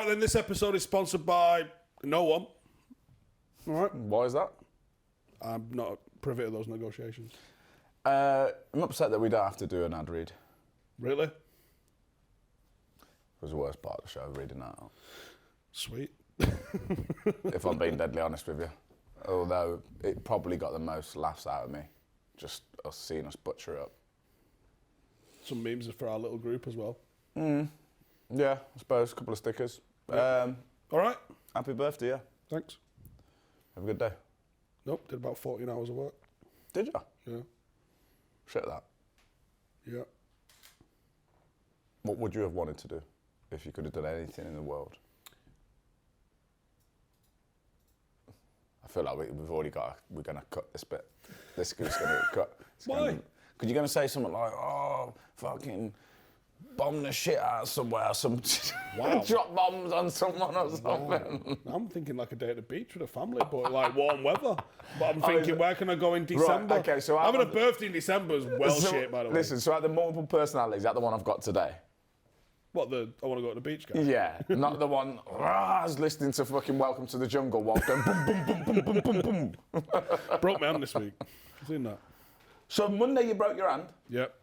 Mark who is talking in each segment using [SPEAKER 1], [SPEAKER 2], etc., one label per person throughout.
[SPEAKER 1] right, then this episode is sponsored by no one. All right.
[SPEAKER 2] Why is that?
[SPEAKER 1] I'm not privy to those negotiations.
[SPEAKER 2] I'm upset that we don't have to do an ad read.
[SPEAKER 1] Really?
[SPEAKER 2] It was the worst part of the show, reading that out.
[SPEAKER 1] Sweet.
[SPEAKER 2] If I'm being deadly honest with you. Although it probably got the most laughs out of me. Just us seeing us butcher it up.
[SPEAKER 1] Some memes for our little group as well.
[SPEAKER 2] Yeah, I suppose. A couple of stickers.
[SPEAKER 1] Yeah. All right.
[SPEAKER 2] Happy birthday, yeah.
[SPEAKER 1] Thanks.
[SPEAKER 2] Have a good day.
[SPEAKER 1] Nope, did about 14 hours of work.
[SPEAKER 2] Did you?
[SPEAKER 1] Yeah.
[SPEAKER 2] Shit that.
[SPEAKER 1] Yeah.
[SPEAKER 2] What would you have wanted to do if you could have done anything in the world? I feel like we've already got. We're going to cut this bit. This is going to get cut.
[SPEAKER 1] Why?
[SPEAKER 2] Because you're going to say something like, "Oh, fucking bomb the shit out of somewhere,
[SPEAKER 1] Wow.
[SPEAKER 2] drop bombs on someone or something."
[SPEAKER 1] Wow. I'm thinking like a day at the beach with a family, but like warm weather. But I'm thinking, where can I go in December?
[SPEAKER 2] Right, okay, so
[SPEAKER 1] having a birthday in December is shit, by the way.
[SPEAKER 2] Listen, so at the multiple personalities, is that the one I've got today?
[SPEAKER 1] What, I want to go to the beach guy?
[SPEAKER 2] Yeah, not the one who's listening to fucking Welcome to the Jungle while going boom, boom, boom, boom, boom, boom, boom.
[SPEAKER 1] Broke my hand this week. I've seen that.
[SPEAKER 2] So Monday you broke your hand.
[SPEAKER 1] Yep.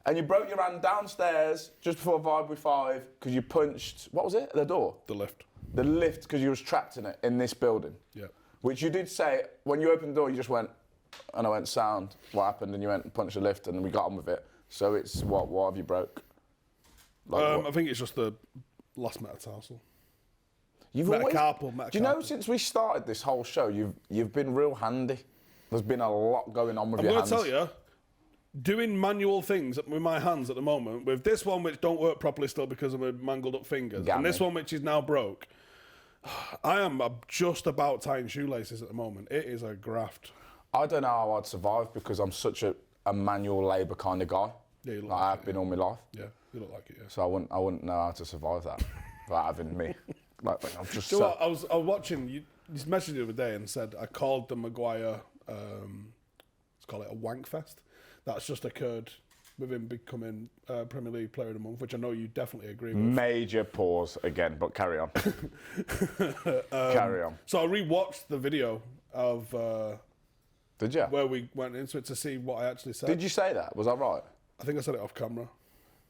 [SPEAKER 2] And you broke your hand downstairs just before Vibe with 5 because you punched, what was it, the door?
[SPEAKER 1] The lift.
[SPEAKER 2] The lift, because you was trapped in it, in this building.
[SPEAKER 1] Yep.
[SPEAKER 2] Which you did say, when you opened the door, you just went, and I went, sound, what happened? And you went and punched the lift and we got on with it. So it's, what have you broke? Like
[SPEAKER 1] I think it's just the last metatarsal.
[SPEAKER 2] You've
[SPEAKER 1] Metacarpal.
[SPEAKER 2] Do you know, since we started this whole show, you've been real handy. There's been a lot going on with your hands.
[SPEAKER 1] I'm going to tell you, doing manual things with my hands at the moment, with this one which don't work properly still because of my mangled up fingers, and this one which is now broke, I am just about tying shoelaces at the moment. It is a graft.
[SPEAKER 2] I don't know how I'd survive because I'm such a manual labour kind of guy.
[SPEAKER 1] Yeah, you look
[SPEAKER 2] like I have been all my life.
[SPEAKER 1] Yeah, you look like it, yeah.
[SPEAKER 2] So I wouldn't know how to survive that without having me. Like I'm just.
[SPEAKER 1] Do you know what? I was watching you messaged the other day and said I called the Maguire, let's call it a wank fest. That's just occurred with him becoming Premier League Player of the Month, which I know you definitely agree with.
[SPEAKER 2] Major pause again, but carry on. Carry on.
[SPEAKER 1] So I rewatched the video of.
[SPEAKER 2] Did you?
[SPEAKER 1] Where we went into it to see what I actually said.
[SPEAKER 2] Did you say that? Was that right?
[SPEAKER 1] I think I said it off camera.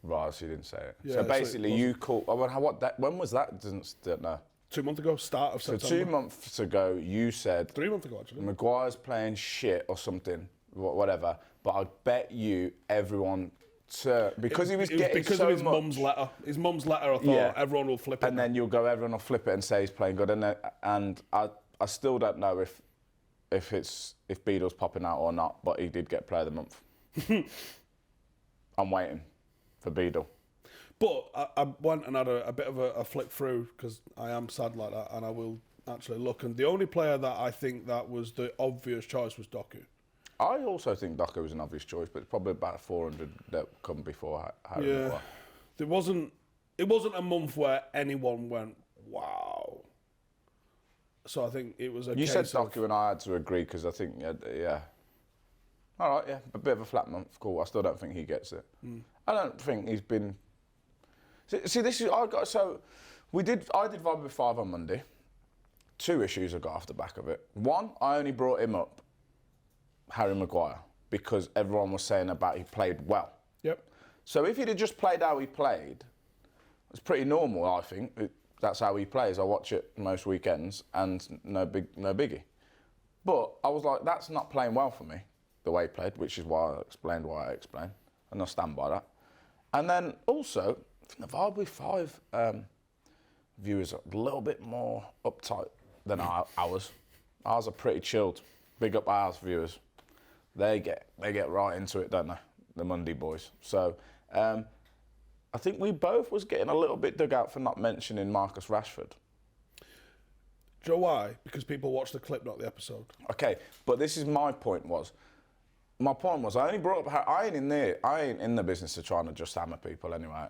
[SPEAKER 2] Right, so you didn't say it.
[SPEAKER 1] Yeah,
[SPEAKER 2] so basically, you called. When was that? Don't know.
[SPEAKER 1] 2 months ago, start of September.
[SPEAKER 2] So 2 months ago, you said
[SPEAKER 1] 3 months ago actually.
[SPEAKER 2] Maguire's playing shit or something, whatever. But I bet you everyone because he was getting
[SPEAKER 1] because
[SPEAKER 2] so
[SPEAKER 1] of his
[SPEAKER 2] much.
[SPEAKER 1] mum's letter. His mum's letter. I thought everyone will flip it.
[SPEAKER 2] And then everyone will flip it and say he's playing good. And I still don't know if Beadle's popping out or not. But he did get Player of the Month. I'm waiting for Beadle.
[SPEAKER 1] But I went and had a bit of a flick through because I am sad like that, and I will actually look. And the only player that I think that was the obvious choice was Doku.
[SPEAKER 2] I also think Doku was an obvious choice, but it's probably about 400 that come before Harry Maguire.
[SPEAKER 1] It wasn't a month where anyone went, wow. So I think it was a
[SPEAKER 2] You
[SPEAKER 1] case
[SPEAKER 2] said Doku and I had to agree because I think, yeah. All right, yeah, a bit of a flat month, cool. I still don't think he gets it. I don't think he's been... See, this is... I did Vibe with 5 on Monday. 2 issues I got off the back of it. One, I only brought him up, Harry Maguire, because everyone was saying about he played well.
[SPEAKER 1] Yep.
[SPEAKER 2] So if he'd have just played how he played, it's pretty normal, I think. That's how he plays. I watch it most weekends, and no biggie. But I was like, that's not playing well for me, the way he played, which is why I explained why I explained, and I stand by that. And then also, I think the Vibe with 5 viewers are a little bit more uptight than ours. Ours are pretty chilled. Big up ours viewers. They get right into it, don't they? The Monday boys. So I think we both was getting a little bit dug out for not mentioning Marcus Rashford.
[SPEAKER 1] Do you know why? Because people watch the clip, not the episode.
[SPEAKER 2] Okay, but this is my point was. My point was I only brought up I ain't in the business of trying to just hammer people anyway.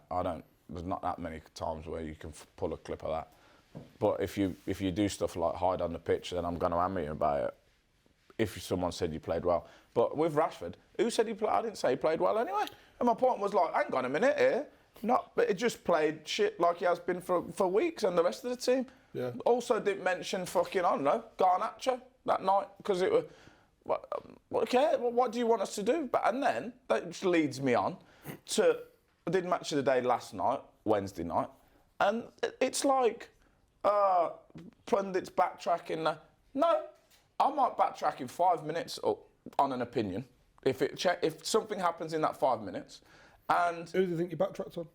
[SPEAKER 2] There's not that many times where you can pull a clip of that. But if you do stuff like hide on the pitch, then I'm going to hammer you about it. If someone said you played well. But with Rashford, who said he played? I didn't say he played well anyway. And my point was like, hang on a minute here. But it just played shit like he has been for weeks, and the rest of the team.
[SPEAKER 1] Yeah.
[SPEAKER 2] Also didn't mention fucking, I don't know, Garnacho that night, because it was, okay, what do you want us to do? And then, that just leads me on to, I did Match of the Day last night, Wednesday night, and it's like, pundits backtracking. No, I might backtrack in 5 minutes on an opinion, if something happens in that 5 minutes. And
[SPEAKER 1] who do you think you backtracked on?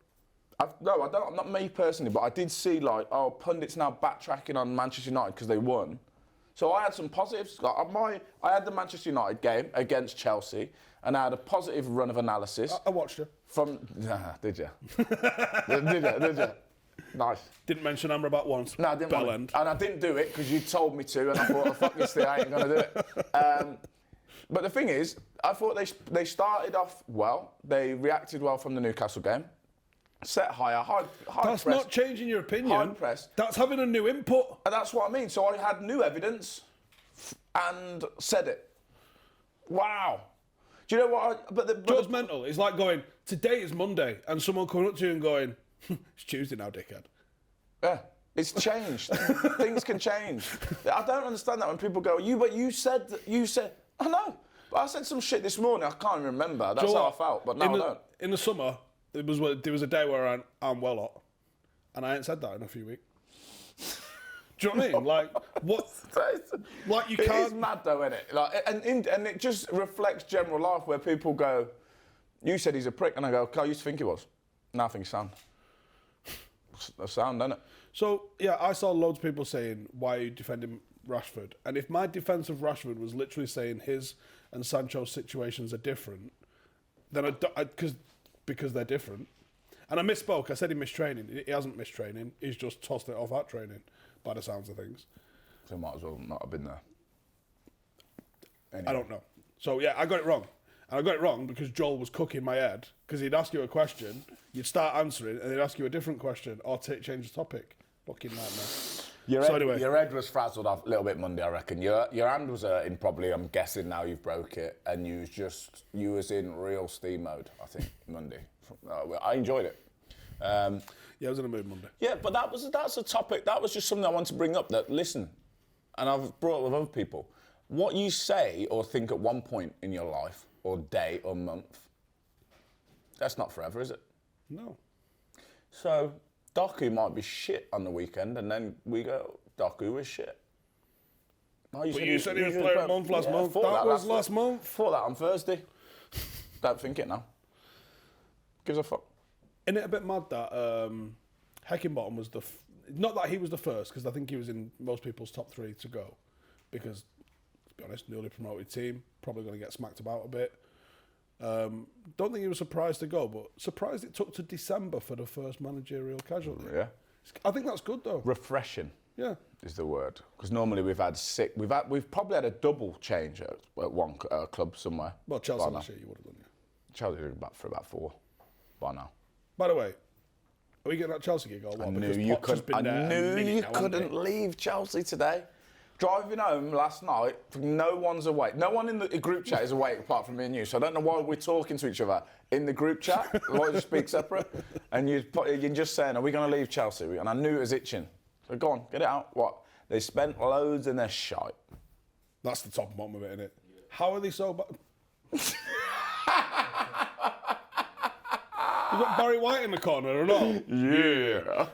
[SPEAKER 2] No, I don't. Not me personally, but I did see pundits now backtracking on Manchester United because they won. So I had some positives. I had the Manchester United game against Chelsea, and I had a positive run of analysis.
[SPEAKER 1] I watched you.
[SPEAKER 2] Did you? Did you? Nice.
[SPEAKER 1] Didn't mention Amrabat once.
[SPEAKER 2] No, I didn't. And I didn't do it because you told me to, and I thought, oh, fuck this thing, I ain't gonna do it. But the thing is, I thought they started off well. They reacted well from the Newcastle game. Set higher, high
[SPEAKER 1] That's
[SPEAKER 2] press.
[SPEAKER 1] not changing your opinion.
[SPEAKER 2] High press.
[SPEAKER 1] That's having a new input.
[SPEAKER 2] And that's what I mean. So I had new evidence and said it. Wow. Do you know what?
[SPEAKER 1] Joe's mental. It's like going, today is Monday, and someone coming up to you and going, it's Tuesday now, dickhead.
[SPEAKER 2] Yeah. It's changed. Things can change. I don't understand that when people go, you said, I know. But I said some shit this morning, I can't even remember. That's how I felt, but now I don't.
[SPEAKER 1] In the summer, there was a day where I'm well up, and I ain't said that in a few weeks. Do you know what I mean? Like, what? Like, you can't...
[SPEAKER 2] It is mad though, isn't it? Like, and it just reflects general life where people go, you said he's a prick, and I go, I used to think he was. Now I think he's sound. That's sound, isn't it?
[SPEAKER 1] So, yeah, I saw loads of people saying, why are you defending Rashford? And if my defence of Rashford was literally saying his and Sancho's situations are different, then because they're different. And I misspoke. I said he missed training. He hasn't missed training. He's just tossed it off at training, by the sounds of things.
[SPEAKER 2] So might as well not have been there. Anyway.
[SPEAKER 1] I don't know. So, yeah, I got it wrong. And I got it wrong because Joel was cooking my head, because he'd ask you a question, you'd start answering, and he'd ask you a different question, or change the topic. Fucking nightmare.
[SPEAKER 2] Your head was frazzled off a little bit Monday, I reckon. Your hand was hurting probably, I'm guessing now you've broke it, and you was in real steam mode, I think, Monday. I enjoyed it.
[SPEAKER 1] Yeah, I was in a mood Monday.
[SPEAKER 2] Yeah, but that's a topic, that was just something I wanted to bring up, that, listen, and I've brought it with other people, what you say or think at one point in your life, or day, or month, that's not forever, is it?
[SPEAKER 1] No.
[SPEAKER 2] So, Doku might be shit on the weekend, and then we go, Doku was shit.
[SPEAKER 1] Oh, you said he was player of the month last month. That was last month.
[SPEAKER 2] Thought that on Thursday. Don't think it now. Gives a fuck.
[SPEAKER 1] Isn't it a bit mad that Heckingbottom was not that he was the first, because I think he was in most people's top 3 to go, because, to be honest, newly promoted team, probably going to get smacked about a bit. Don't think he was surprised to go, but surprised it took to December for the first managerial casualty.
[SPEAKER 2] Yeah.
[SPEAKER 1] I think that's good though.
[SPEAKER 2] Refreshing.
[SPEAKER 1] Yeah.
[SPEAKER 2] Is the word. Because normally we've had 6. We've probably had a double change at one club somewhere.
[SPEAKER 1] Well, Chelsea last year you would have done, yeah.
[SPEAKER 2] Chelsea did for about 4 by now.
[SPEAKER 1] By the way, are we getting that Chelsea gig or what?
[SPEAKER 2] I knew you couldn't leave Chelsea today. Driving home last night, no one's awake. No one in the group chat is awake apart from me and you. So I don't know why we're talking to each other in the group chat. Why you speak separate? And you're just saying, are we going to leave Chelsea? And I knew it was itching. So go on, get it out. What? They spent loads in their shite.
[SPEAKER 1] That's the top and bottom of it, isn't it? How are they so bad? You got Barry White in the corner or not?
[SPEAKER 2] Yeah.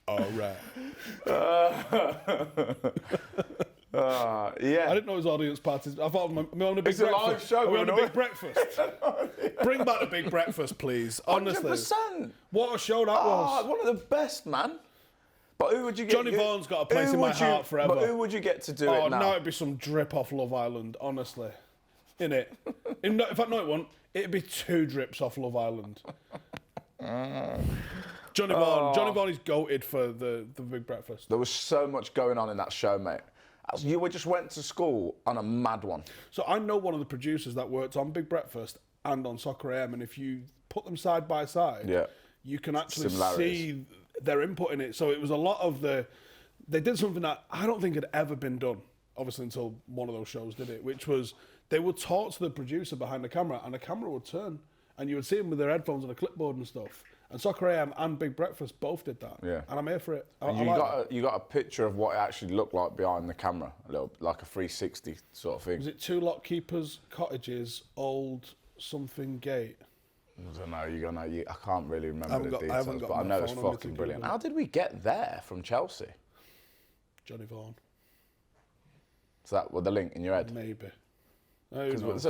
[SPEAKER 1] All right.
[SPEAKER 2] Yeah.
[SPEAKER 1] I didn't know it was audience parties. I thought we on a big
[SPEAKER 2] it's
[SPEAKER 1] breakfast.
[SPEAKER 2] A live show.
[SPEAKER 1] We're on a big breakfast. Bring back the big breakfast, please. Honestly.
[SPEAKER 2] 100%.
[SPEAKER 1] What a show that was.
[SPEAKER 2] One of the best, man. But who would you get?
[SPEAKER 1] Johnny Vaughan's got a place in my heart forever.
[SPEAKER 2] But who would you get to do it now?
[SPEAKER 1] No, it'd be some drip off Love Island, honestly. Innit? In fact, no, it won't. It'd be 2 drips off Love Island. Johnny Vaughan is goated for the big breakfast.
[SPEAKER 2] There was so much going on in that show, mate. You just went to school on a mad one.
[SPEAKER 1] So I know one of the producers that worked on Big Breakfast and on Soccer AM, and if you put them side by side, you can actually see their input in it. So it was a lot of they did something that I don't think had ever been done, obviously until one of those shows did it, which was they would talk to the producer behind the camera, and the camera would turn, and you would see them with their headphones and a clipboard and stuff. And Soccer AM and Big Breakfast both did that.
[SPEAKER 2] Yeah.
[SPEAKER 1] And I'm here for it.
[SPEAKER 2] You got a picture of what it actually looked like behind the camera, a little like a 360 sort of thing.
[SPEAKER 1] Was it Two Lock Keepers Cottages, Old something gate?
[SPEAKER 2] I don't know. I can't really remember the details, but I know it's fucking brilliant. How did we get there from Chelsea?
[SPEAKER 1] Johnny Vaughan.
[SPEAKER 2] Is that with the link in your head?
[SPEAKER 1] Maybe.
[SPEAKER 2] Because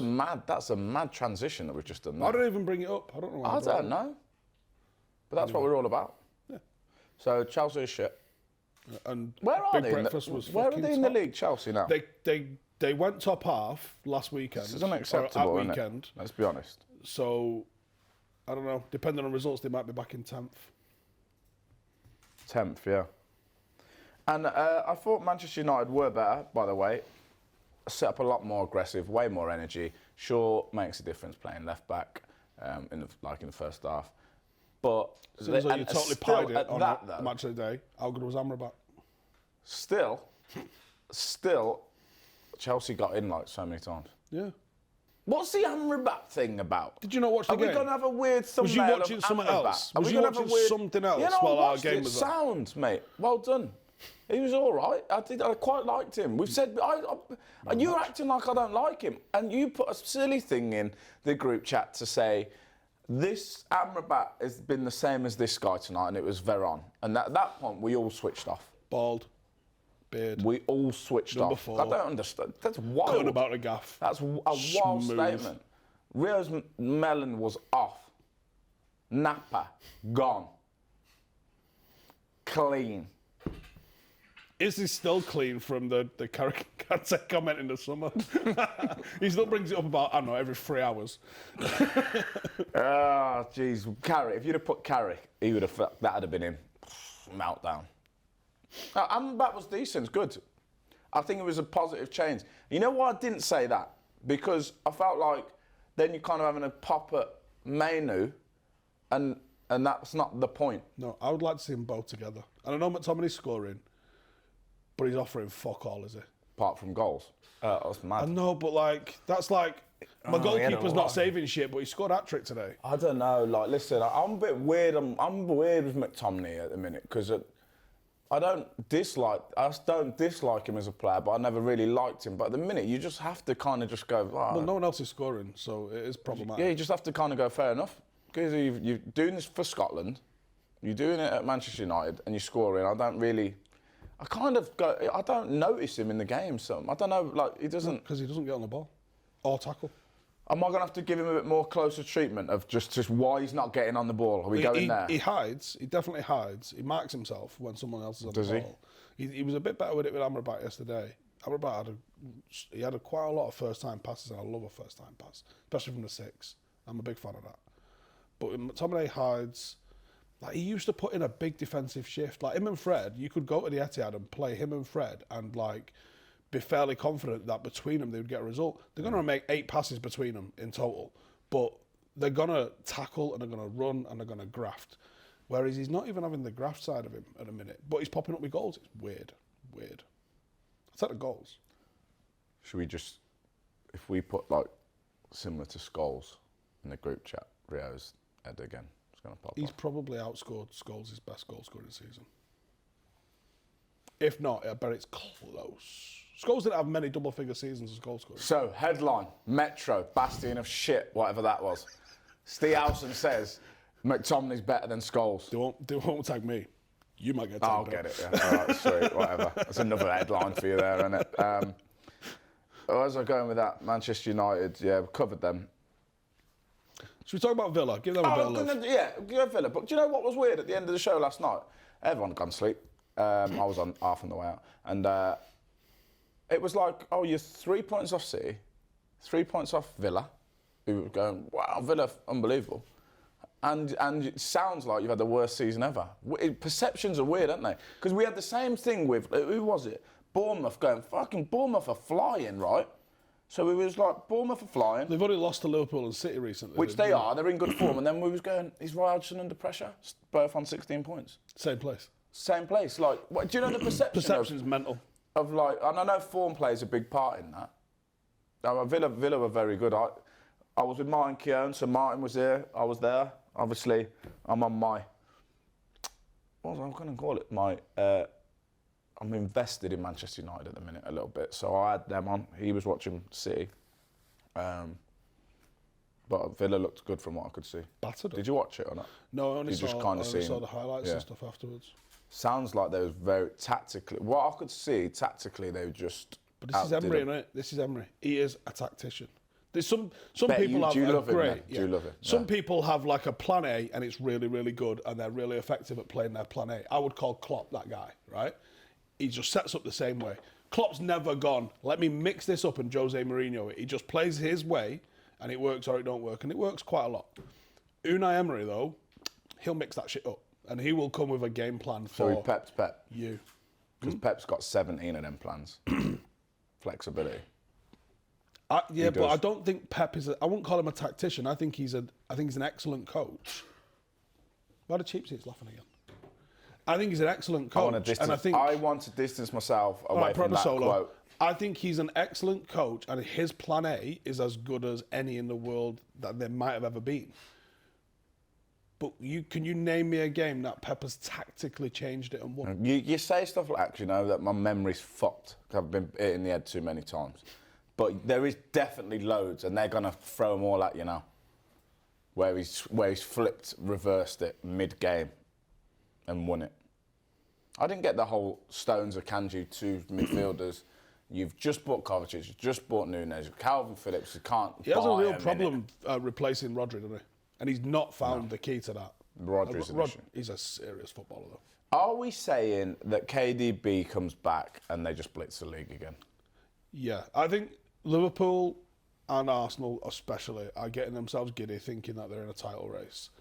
[SPEAKER 2] that's a mad transition that we've just done there.
[SPEAKER 1] I don't even bring it up. I don't know.
[SPEAKER 2] I don't know. But that's what we're all about.
[SPEAKER 1] Yeah.
[SPEAKER 2] So Chelsea is shit.
[SPEAKER 1] And
[SPEAKER 2] where are they?
[SPEAKER 1] Where
[SPEAKER 2] are they in the league, Chelsea now?
[SPEAKER 1] They went top half last weekend.
[SPEAKER 2] This is unacceptable, isn't it? Let's be honest.
[SPEAKER 1] So, I don't know. Depending on results, they might be back in 10th.
[SPEAKER 2] 10th, yeah. And I thought Manchester United were better, by the way. Set up a lot more aggressive, way more energy. Sure, makes a difference playing left back in the first half. But
[SPEAKER 1] seems like you totally pied it on that match of the day. How good was Amrabat?
[SPEAKER 2] Still, Chelsea got in like so many times.
[SPEAKER 1] Yeah.
[SPEAKER 2] What's the Amrabat thing about?
[SPEAKER 1] Did you not watch the game?
[SPEAKER 2] Are we going to have a weird thumbnail?
[SPEAKER 1] Was you watching something else?
[SPEAKER 2] Was you watching
[SPEAKER 1] something else while our game was on?
[SPEAKER 2] Sound, mate. Well done. He was all right. I quite liked him. We've said, and you're acting like I don't like him. And you put a silly thing in the group chat to say, this Amrabat has been the same as this guy tonight, and it was Veron. And at that point, we all switched off.
[SPEAKER 1] Bald. Beard.
[SPEAKER 2] We all switched off.
[SPEAKER 1] 4.
[SPEAKER 2] I don't understand. That's wild.
[SPEAKER 1] Going about the gaff.
[SPEAKER 2] That's a wild statement. Rio's melon was off. Napa, gone. Clean.
[SPEAKER 1] Is he still clean from the Kante comment in the summer? He still brings it up about, I don't know, every 3 hours.
[SPEAKER 2] Jeez. Carrick, if you'd have put Carrick, that'd have been him. Meltdown. Amrabat was decent, good. I think it was a positive change. You know why I didn't say that? Because I felt like then you're kind of having a pop at Mainu, and that's not the point.
[SPEAKER 1] No, I would like to see them both together. And I know McTominay's scoring, but he's offering fuck all, is he?
[SPEAKER 2] Apart from goals. That's mad.
[SPEAKER 1] I know, but that's like, my goalkeeper's not saving shit, but he scored a hat-trick today.
[SPEAKER 2] I don't know, listen, I'm a bit weird. I'm weird with McTominay at the minute, because I don't dislike him as a player, but I never really liked him. But at the minute, you just have to kind of just go,
[SPEAKER 1] well, no one else is scoring, so it is problematic.
[SPEAKER 2] Yeah, you just have to kind of go, fair enough. Because you're doing this for Scotland, you're doing it at Manchester United, and you're scoring. I don't notice him in the game, I don't know, he doesn't...
[SPEAKER 1] Because he doesn't get on the ball or tackle.
[SPEAKER 2] Am I going to have to give him a bit more closer treatment of just why he's not getting on the ball? Are we going there?
[SPEAKER 1] He hides. He definitely hides. He marks himself when someone else is on the ball. He was a bit better with it with Amrabat yesterday. Amrabat had quite a lot of first-time passes, and I love a first-time pass, especially from the 6. I'm a big fan of that. But McTominay hides. He used to put in a big defensive shift. Like him and Fred, you could go to the Etihad and play him and Fred and be fairly confident that between them they would get a result. They're going to make 8 passes between them in total, but they're going to tackle and they're going to run and they're going to graft. Whereas he's not even having the graft side of him at a minute, but he's popping up with goals. It's weird. It's like the goals.
[SPEAKER 2] Should we just, if we put similar to Scholes in the group chat, Rio's head again, it's going to pop
[SPEAKER 1] He's
[SPEAKER 2] off.
[SPEAKER 1] Probably outscored Scholes' best goal scoring season. If not, I bet it's close. Scholes didn't have many double-figure seasons as goal scorer.
[SPEAKER 2] So, headline, Metro, bastion of shit, whatever that was. Ste Ash says, McTominay's better than Scholes.
[SPEAKER 1] They won't tag me. You might get tagged.
[SPEAKER 2] I'll get it, yeah. All right, sweet, whatever. That's another headline for you there, isn't it? As I'm going with that, Manchester United, yeah, we've covered them.
[SPEAKER 1] Should we talk about Villa? Give them a bit of love.
[SPEAKER 2] Yeah, give Villa. But do you know what was weird at the end of the show last night? Everyone had gone to sleep. I was on half on the way out. And it was like, you're 3 points off City, 3 points off Villa, who were going, wow, Villa, unbelievable. And it sounds like you've had the worst season ever. Perceptions are weird, aren't they? Because we had the same thing with, who was it? Bournemouth going, fucking Bournemouth are flying, right? So it was like, Bournemouth are flying.
[SPEAKER 1] They've only lost to Liverpool and City recently.
[SPEAKER 2] Which they are, they're in good form. And then we was going, is Roy Hodgson under pressure? Both on 16 points.
[SPEAKER 1] Same place.
[SPEAKER 2] Same place. Do you know the perception?
[SPEAKER 1] Perception's mental.
[SPEAKER 2] And I know form plays a big part in that. Villa were very good. I was with Martin Keown, so Martin was here. I was there. Obviously, I'm on my... What was I going to call it? I'm invested in Manchester United at the minute a little bit, so I had them on. He was watching City. But Villa looked good from what I could see.
[SPEAKER 1] Battered.
[SPEAKER 2] Did you watch it or not?
[SPEAKER 1] No, I only saw the highlights
[SPEAKER 2] yeah.
[SPEAKER 1] and stuff afterwards.
[SPEAKER 2] Sounds like they was very tactically. What I could see tactically, they were just.
[SPEAKER 1] But this is Emery, isn't it? This is Emery. He is a tactician. There's some people have
[SPEAKER 2] do you love
[SPEAKER 1] great.
[SPEAKER 2] Him, yeah. Do you love it?
[SPEAKER 1] Some people have like a plan A and it's really, really good and they're really effective at playing their plan A. I would call Klopp that guy, right? He just sets up the same way. Klopp's never gone, let me mix this up and Jose Mourinho it. He just plays his way and it works or it don't work, and it works quite a lot. Unai Emery, though, he'll mix that shit up and he will come with a game plan for
[SPEAKER 2] So he Pep's Pep?
[SPEAKER 1] You.
[SPEAKER 2] Because Pep's got 17 of them plans. Flexibility.
[SPEAKER 1] Yeah, but I don't think Pep is. I wouldn't call him a tactician. I think he's an excellent coach. Why the cheap seats laughing again? I think he's an excellent coach.
[SPEAKER 2] I want to distance myself away from that quote.
[SPEAKER 1] I think he's an excellent coach, and his plan A is as good as any in the world that there might have ever been. But can you name me a game that Pep has tactically changed it and won?
[SPEAKER 2] You say stuff like that, that my memory's fucked. I've been hit in the head too many times. But there is definitely loads, and they're going to throw them all at you now. Where he's flipped, reversed it mid-game and won it. I didn't get the whole Stones Akanji, two midfielders. You've just bought Kovacic, you've just bought Nunes, Calvin Phillips, you can't
[SPEAKER 1] He has a real problem replacing Rodri, doesn't he? And he's not found the key to that.
[SPEAKER 2] Rodri's an issue.
[SPEAKER 1] He's a serious footballer, though.
[SPEAKER 2] Are we saying that KDB comes back and they just blitz the league again?
[SPEAKER 1] Yeah, I think Liverpool and Arsenal especially are getting themselves giddy thinking that they're in a title race.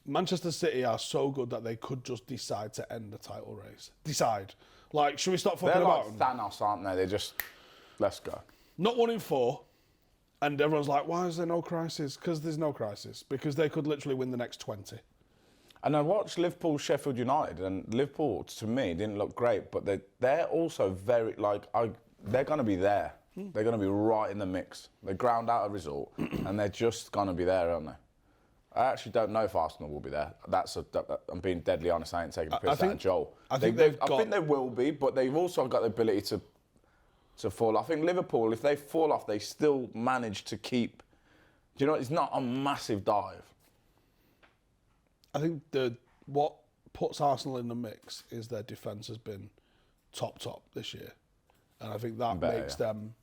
[SPEAKER 1] Manchester City are so good that they could just decide to end the title race. Decide. Like, should we stop fucking about?
[SPEAKER 2] They're like Thanos, aren't they? They just, let's go.
[SPEAKER 1] Not 1 in 4. And everyone's like, why is there no crisis? Because there's no crisis. Because they could literally win the next 20.
[SPEAKER 2] And I watched Liverpool, Sheffield United, and Liverpool, to me, didn't look great, but they're also very, they're going to be there. They're going to be right in the mix. They ground out a result, and they're just going to be there, aren't they? I actually don't know if Arsenal will be there. I'm being deadly honest. I ain't taking a piss out of Joel. I think they will be, but they've also got the ability to fall off. I think Liverpool, if they fall off, they still manage to keep. Do you know? It's not a massive dive.
[SPEAKER 1] I think what puts Arsenal in the mix is their defence has been top this year, and I think that makes them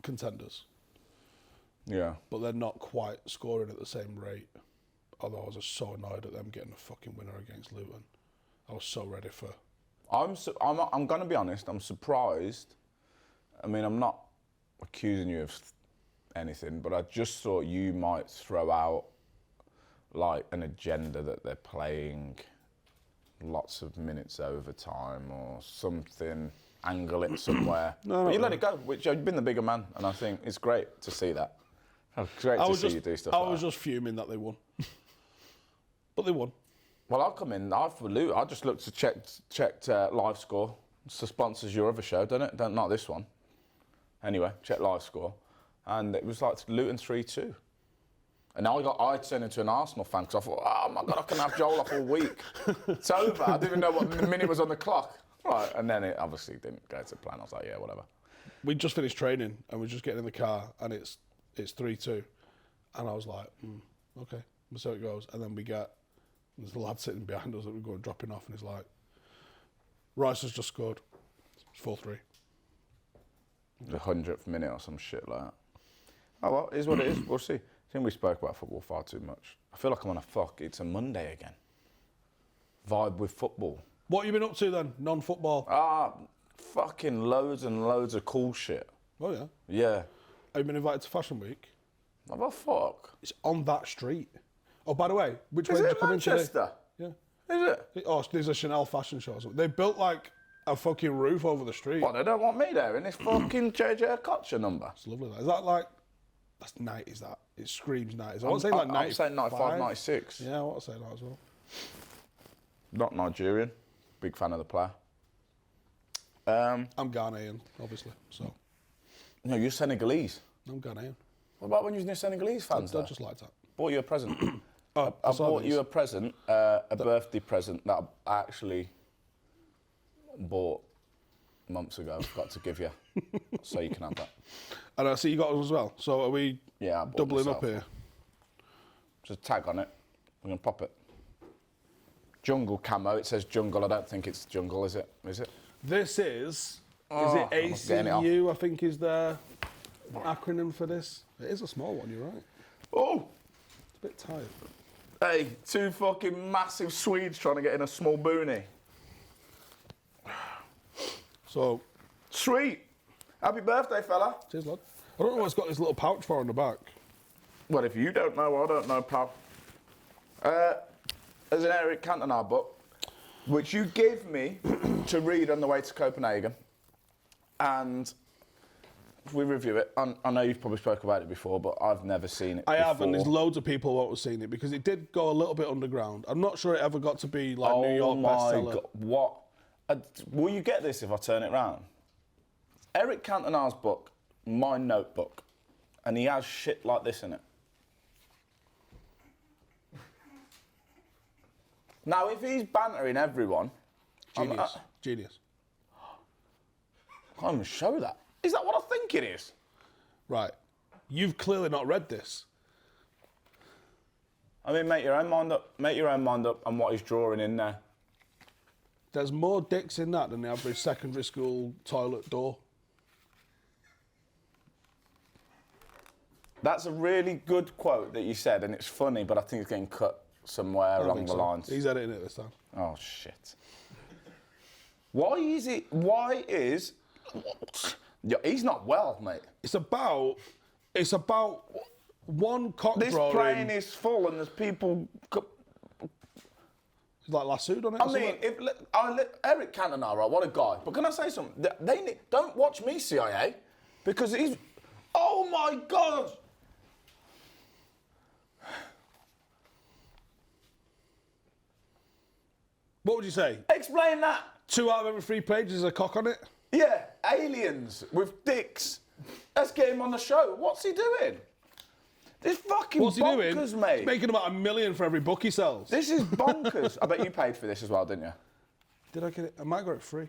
[SPEAKER 1] contenders.
[SPEAKER 2] Yeah,
[SPEAKER 1] but they're not quite scoring at the same rate. Although I was just so annoyed at them getting a fucking winner against Luton. I was so ready for...
[SPEAKER 2] I'm going to be honest, I'm surprised. I mean, I'm not accusing you of anything, but I just thought you might throw out, like, an agenda that they're playing lots of minutes overtime or something, angle it somewhere. But you let it go, which you've been the bigger man, and I think it's great to see that. It's great to see you do stuff like that.
[SPEAKER 1] I was just fuming that they won. But they won.
[SPEAKER 2] Well, I'll come in. I just looked to checked live score. It's the sponsors your other show, don't it? Not this one. Anyway, check live score, and it was like Luton 3-2. And I turned into an Arsenal fan because I thought, oh my God, I can have Joel off all week. It's over. I didn't even know what minute was on the clock. Right, and then it obviously didn't go to plan. I was like, yeah, whatever.
[SPEAKER 1] We just finished training and we're just getting in the car, and it's 3-2, and I was like, okay, we'll see how it goes. And then there's the lad sitting behind us that we're going dropping off, and he's like, Rice has just scored. It's 4-3.
[SPEAKER 2] The 100th minute or some shit like that. Oh well, it is what it is. We'll see. I think we spoke about football far too much. I feel like I'm on it's a Monday again. Vibe with football.
[SPEAKER 1] What have you been up to then? Non-football?
[SPEAKER 2] Fucking loads and loads of cool shit.
[SPEAKER 1] Oh yeah?
[SPEAKER 2] Yeah.
[SPEAKER 1] Have you been invited to Fashion Week?
[SPEAKER 2] What the fuck?
[SPEAKER 1] It's on that street. Oh, by the way, which way did you come in today?
[SPEAKER 2] Manchester?
[SPEAKER 1] Yeah.
[SPEAKER 2] Is it?
[SPEAKER 1] Oh, there's a Chanel fashion show or something. They built like a fucking roof over the street.
[SPEAKER 2] What, they don't want me there in this fucking JJ Kocher number?
[SPEAKER 1] It's lovely. Is that like, that's 90s that? It screams 90s. I want to say like 95.
[SPEAKER 2] I'm saying 95, 96.
[SPEAKER 1] Yeah, I want to say that as well.
[SPEAKER 2] Not Nigerian. Big fan of the player.
[SPEAKER 1] I'm Ghanaian, obviously, so.
[SPEAKER 2] No, you're Senegalese.
[SPEAKER 1] I'm Ghanaian.
[SPEAKER 2] What about when you was near Senegalese fans?
[SPEAKER 1] I just like that.
[SPEAKER 2] Bought you a present.
[SPEAKER 1] Oh,
[SPEAKER 2] I bought you a present, a birthday present that I actually bought months ago. Forgot to give you, so you can have that.
[SPEAKER 1] And I see you got us as well. So are we
[SPEAKER 2] Yeah, I bought
[SPEAKER 1] doubling
[SPEAKER 2] myself.
[SPEAKER 1] up here?
[SPEAKER 2] There's a tag on it. We're going to pop it. Jungle camo. It says jungle. I don't think it's jungle, is it? Is it?
[SPEAKER 1] This is
[SPEAKER 2] I'm
[SPEAKER 1] it
[SPEAKER 2] not getting it off.
[SPEAKER 1] ACU, I think is the acronym for this. It is a small one, you're right.
[SPEAKER 2] Oh!
[SPEAKER 1] It's a bit tight.
[SPEAKER 2] Hey, two fucking massive Swedes trying to get in a small boonie.
[SPEAKER 1] So,
[SPEAKER 2] Sweet! Happy birthday, fella.
[SPEAKER 1] cheers, lad. I don't know what it's got this little pouch for on the back.
[SPEAKER 2] Well, if you don't know, I don't know, pal. There's an Eric Cantona book, which you gave me to read on the way to Copenhagen. And we review it. I know you've probably spoke about it before, but I've never seen it
[SPEAKER 1] I
[SPEAKER 2] before.
[SPEAKER 1] have, and there's loads of people who haven't seen it because it did go a little bit underground. I'm not sure it ever got to be like New York bestseller.
[SPEAKER 2] God, what? Will you get this if I turn it round? Eric Cantona's book, my notebook, and he has shit like this in it. Now, if he's bantering everyone,
[SPEAKER 1] Genius. Genius.
[SPEAKER 2] I can't even show that. Is that what I think it is?
[SPEAKER 1] Right. You've clearly not read this.
[SPEAKER 2] I mean, make your own mind up. Make your own mind up on what he's drawing in there.
[SPEAKER 1] There's more dicks in that than the average secondary school toilet door.
[SPEAKER 2] That's a really good quote that you said, and it's funny, but I think it's getting cut somewhere along the lines.
[SPEAKER 1] He's editing it this time.
[SPEAKER 2] Oh, shit. Why is... Yeah, he's not well, mate.
[SPEAKER 1] It's about one cock
[SPEAKER 2] This
[SPEAKER 1] drawing.
[SPEAKER 2] plane is full and there's people...
[SPEAKER 1] He's like lassoed on it.
[SPEAKER 2] I mean, Eric Cantona, right, what a guy. But can I say something? Don't watch me, CIA, because he's... Oh, my God!
[SPEAKER 1] What would you say?
[SPEAKER 2] Explain that.
[SPEAKER 1] 2 out of every 3 pages is a cock on it?
[SPEAKER 2] Yeah, aliens with dicks. Let's get him on the show. What's he doing? This fucking
[SPEAKER 1] What's he
[SPEAKER 2] bonkers,
[SPEAKER 1] doing?
[SPEAKER 2] mate.
[SPEAKER 1] He's making about $1 million for every book he sells.
[SPEAKER 2] This is bonkers. I bet you paid for this as well, didn't you?
[SPEAKER 1] Did I get it? I might got it free.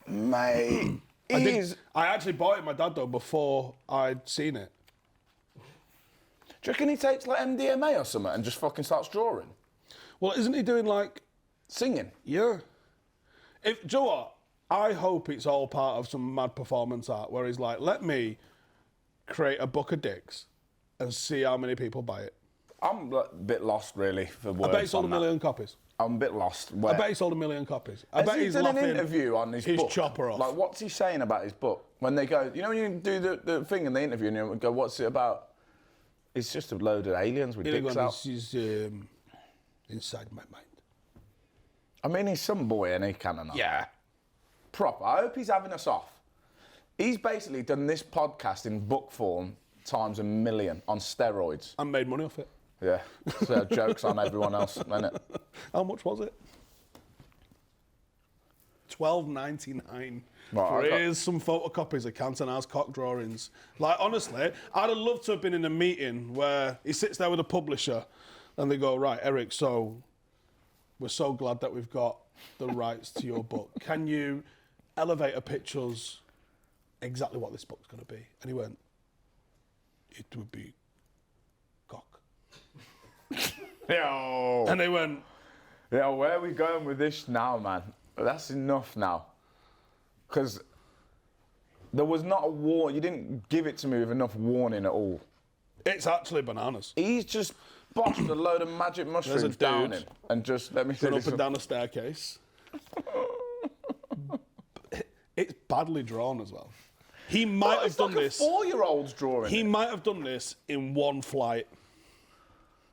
[SPEAKER 2] Mate,
[SPEAKER 1] I actually bought it, my dad, though, before I'd seen it.
[SPEAKER 2] Do you reckon he takes like MDMA or something and just fucking starts drawing?
[SPEAKER 1] Well, isn't he doing like...
[SPEAKER 2] Singing?
[SPEAKER 1] Yeah. Do you know what? I hope it's all part of some mad performance art where he's like, let me create a book of dicks and see how many people buy it.
[SPEAKER 2] I'm a bit lost, really, for words.
[SPEAKER 1] I bet he sold
[SPEAKER 2] on
[SPEAKER 1] 1 million copies.
[SPEAKER 2] I'm a bit lost.
[SPEAKER 1] I bet he sold 1 million copies. I bet
[SPEAKER 2] Has he
[SPEAKER 1] he's
[SPEAKER 2] done
[SPEAKER 1] laughing
[SPEAKER 2] an interview on his book?
[SPEAKER 1] chopper off.
[SPEAKER 2] Like, what's he saying about his book? When they go, you know when you do the thing in the interview and you go, what's it about? It's just a load of aliens with dicks out.
[SPEAKER 1] This is inside my mind.
[SPEAKER 2] I mean, he's some boy, and he can or not.
[SPEAKER 1] Yeah.
[SPEAKER 2] Proper. I hope he's having us off. He's basically done this podcast in book form times 1 million on steroids.
[SPEAKER 1] And made money off it.
[SPEAKER 2] Yeah. So jokes on everyone else, isn't it?
[SPEAKER 1] How much was it? $12.99.
[SPEAKER 2] Right,
[SPEAKER 1] Here's some photocopies of Cantona's cock drawings. Like, honestly, I'd have loved to have been in a meeting where he sits there with a publisher and they go, right, Eric, so we're so glad that we've got the rights to your book. Can you elevator pitch us exactly what this book's going to be? And he went, it would be cock.
[SPEAKER 2] Yo.
[SPEAKER 1] And they went,
[SPEAKER 2] Yeah, where are we going with this now, man? That's enough now. Because there was not a warning. You didn't give it to me with enough warning at all.
[SPEAKER 1] it's actually bananas.
[SPEAKER 2] He's just botched a load of magic mushrooms down him and just let me see
[SPEAKER 1] Going
[SPEAKER 2] this.
[SPEAKER 1] up and down a staircase. It's badly drawn as well. He might have
[SPEAKER 2] It's
[SPEAKER 1] done
[SPEAKER 2] like
[SPEAKER 1] this.
[SPEAKER 2] a 4-year-old's drawing.
[SPEAKER 1] He might have done this in one flight.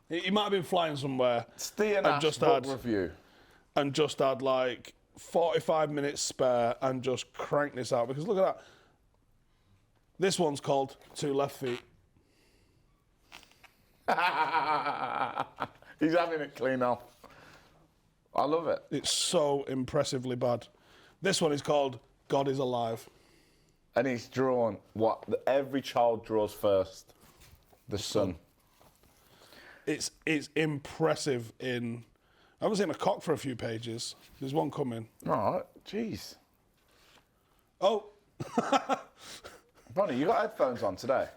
[SPEAKER 1] He might have been flying somewhere
[SPEAKER 2] Ste
[SPEAKER 1] and
[SPEAKER 2] Ash
[SPEAKER 1] just
[SPEAKER 2] book
[SPEAKER 1] had
[SPEAKER 2] review.
[SPEAKER 1] and just had like 45 minutes spare and just crank this out because look at that. This one's called 2 Left Feet.
[SPEAKER 2] He's having it clean off. I love it.
[SPEAKER 1] It's so impressively bad. This one is called God is Alive.
[SPEAKER 2] And he's drawn what every child draws first, the sun.
[SPEAKER 1] It's impressive in... I haven't seen a cock for a few pages. There's one coming.
[SPEAKER 2] All right, jeez.
[SPEAKER 1] Oh.
[SPEAKER 2] Bonnie, you got headphones on today.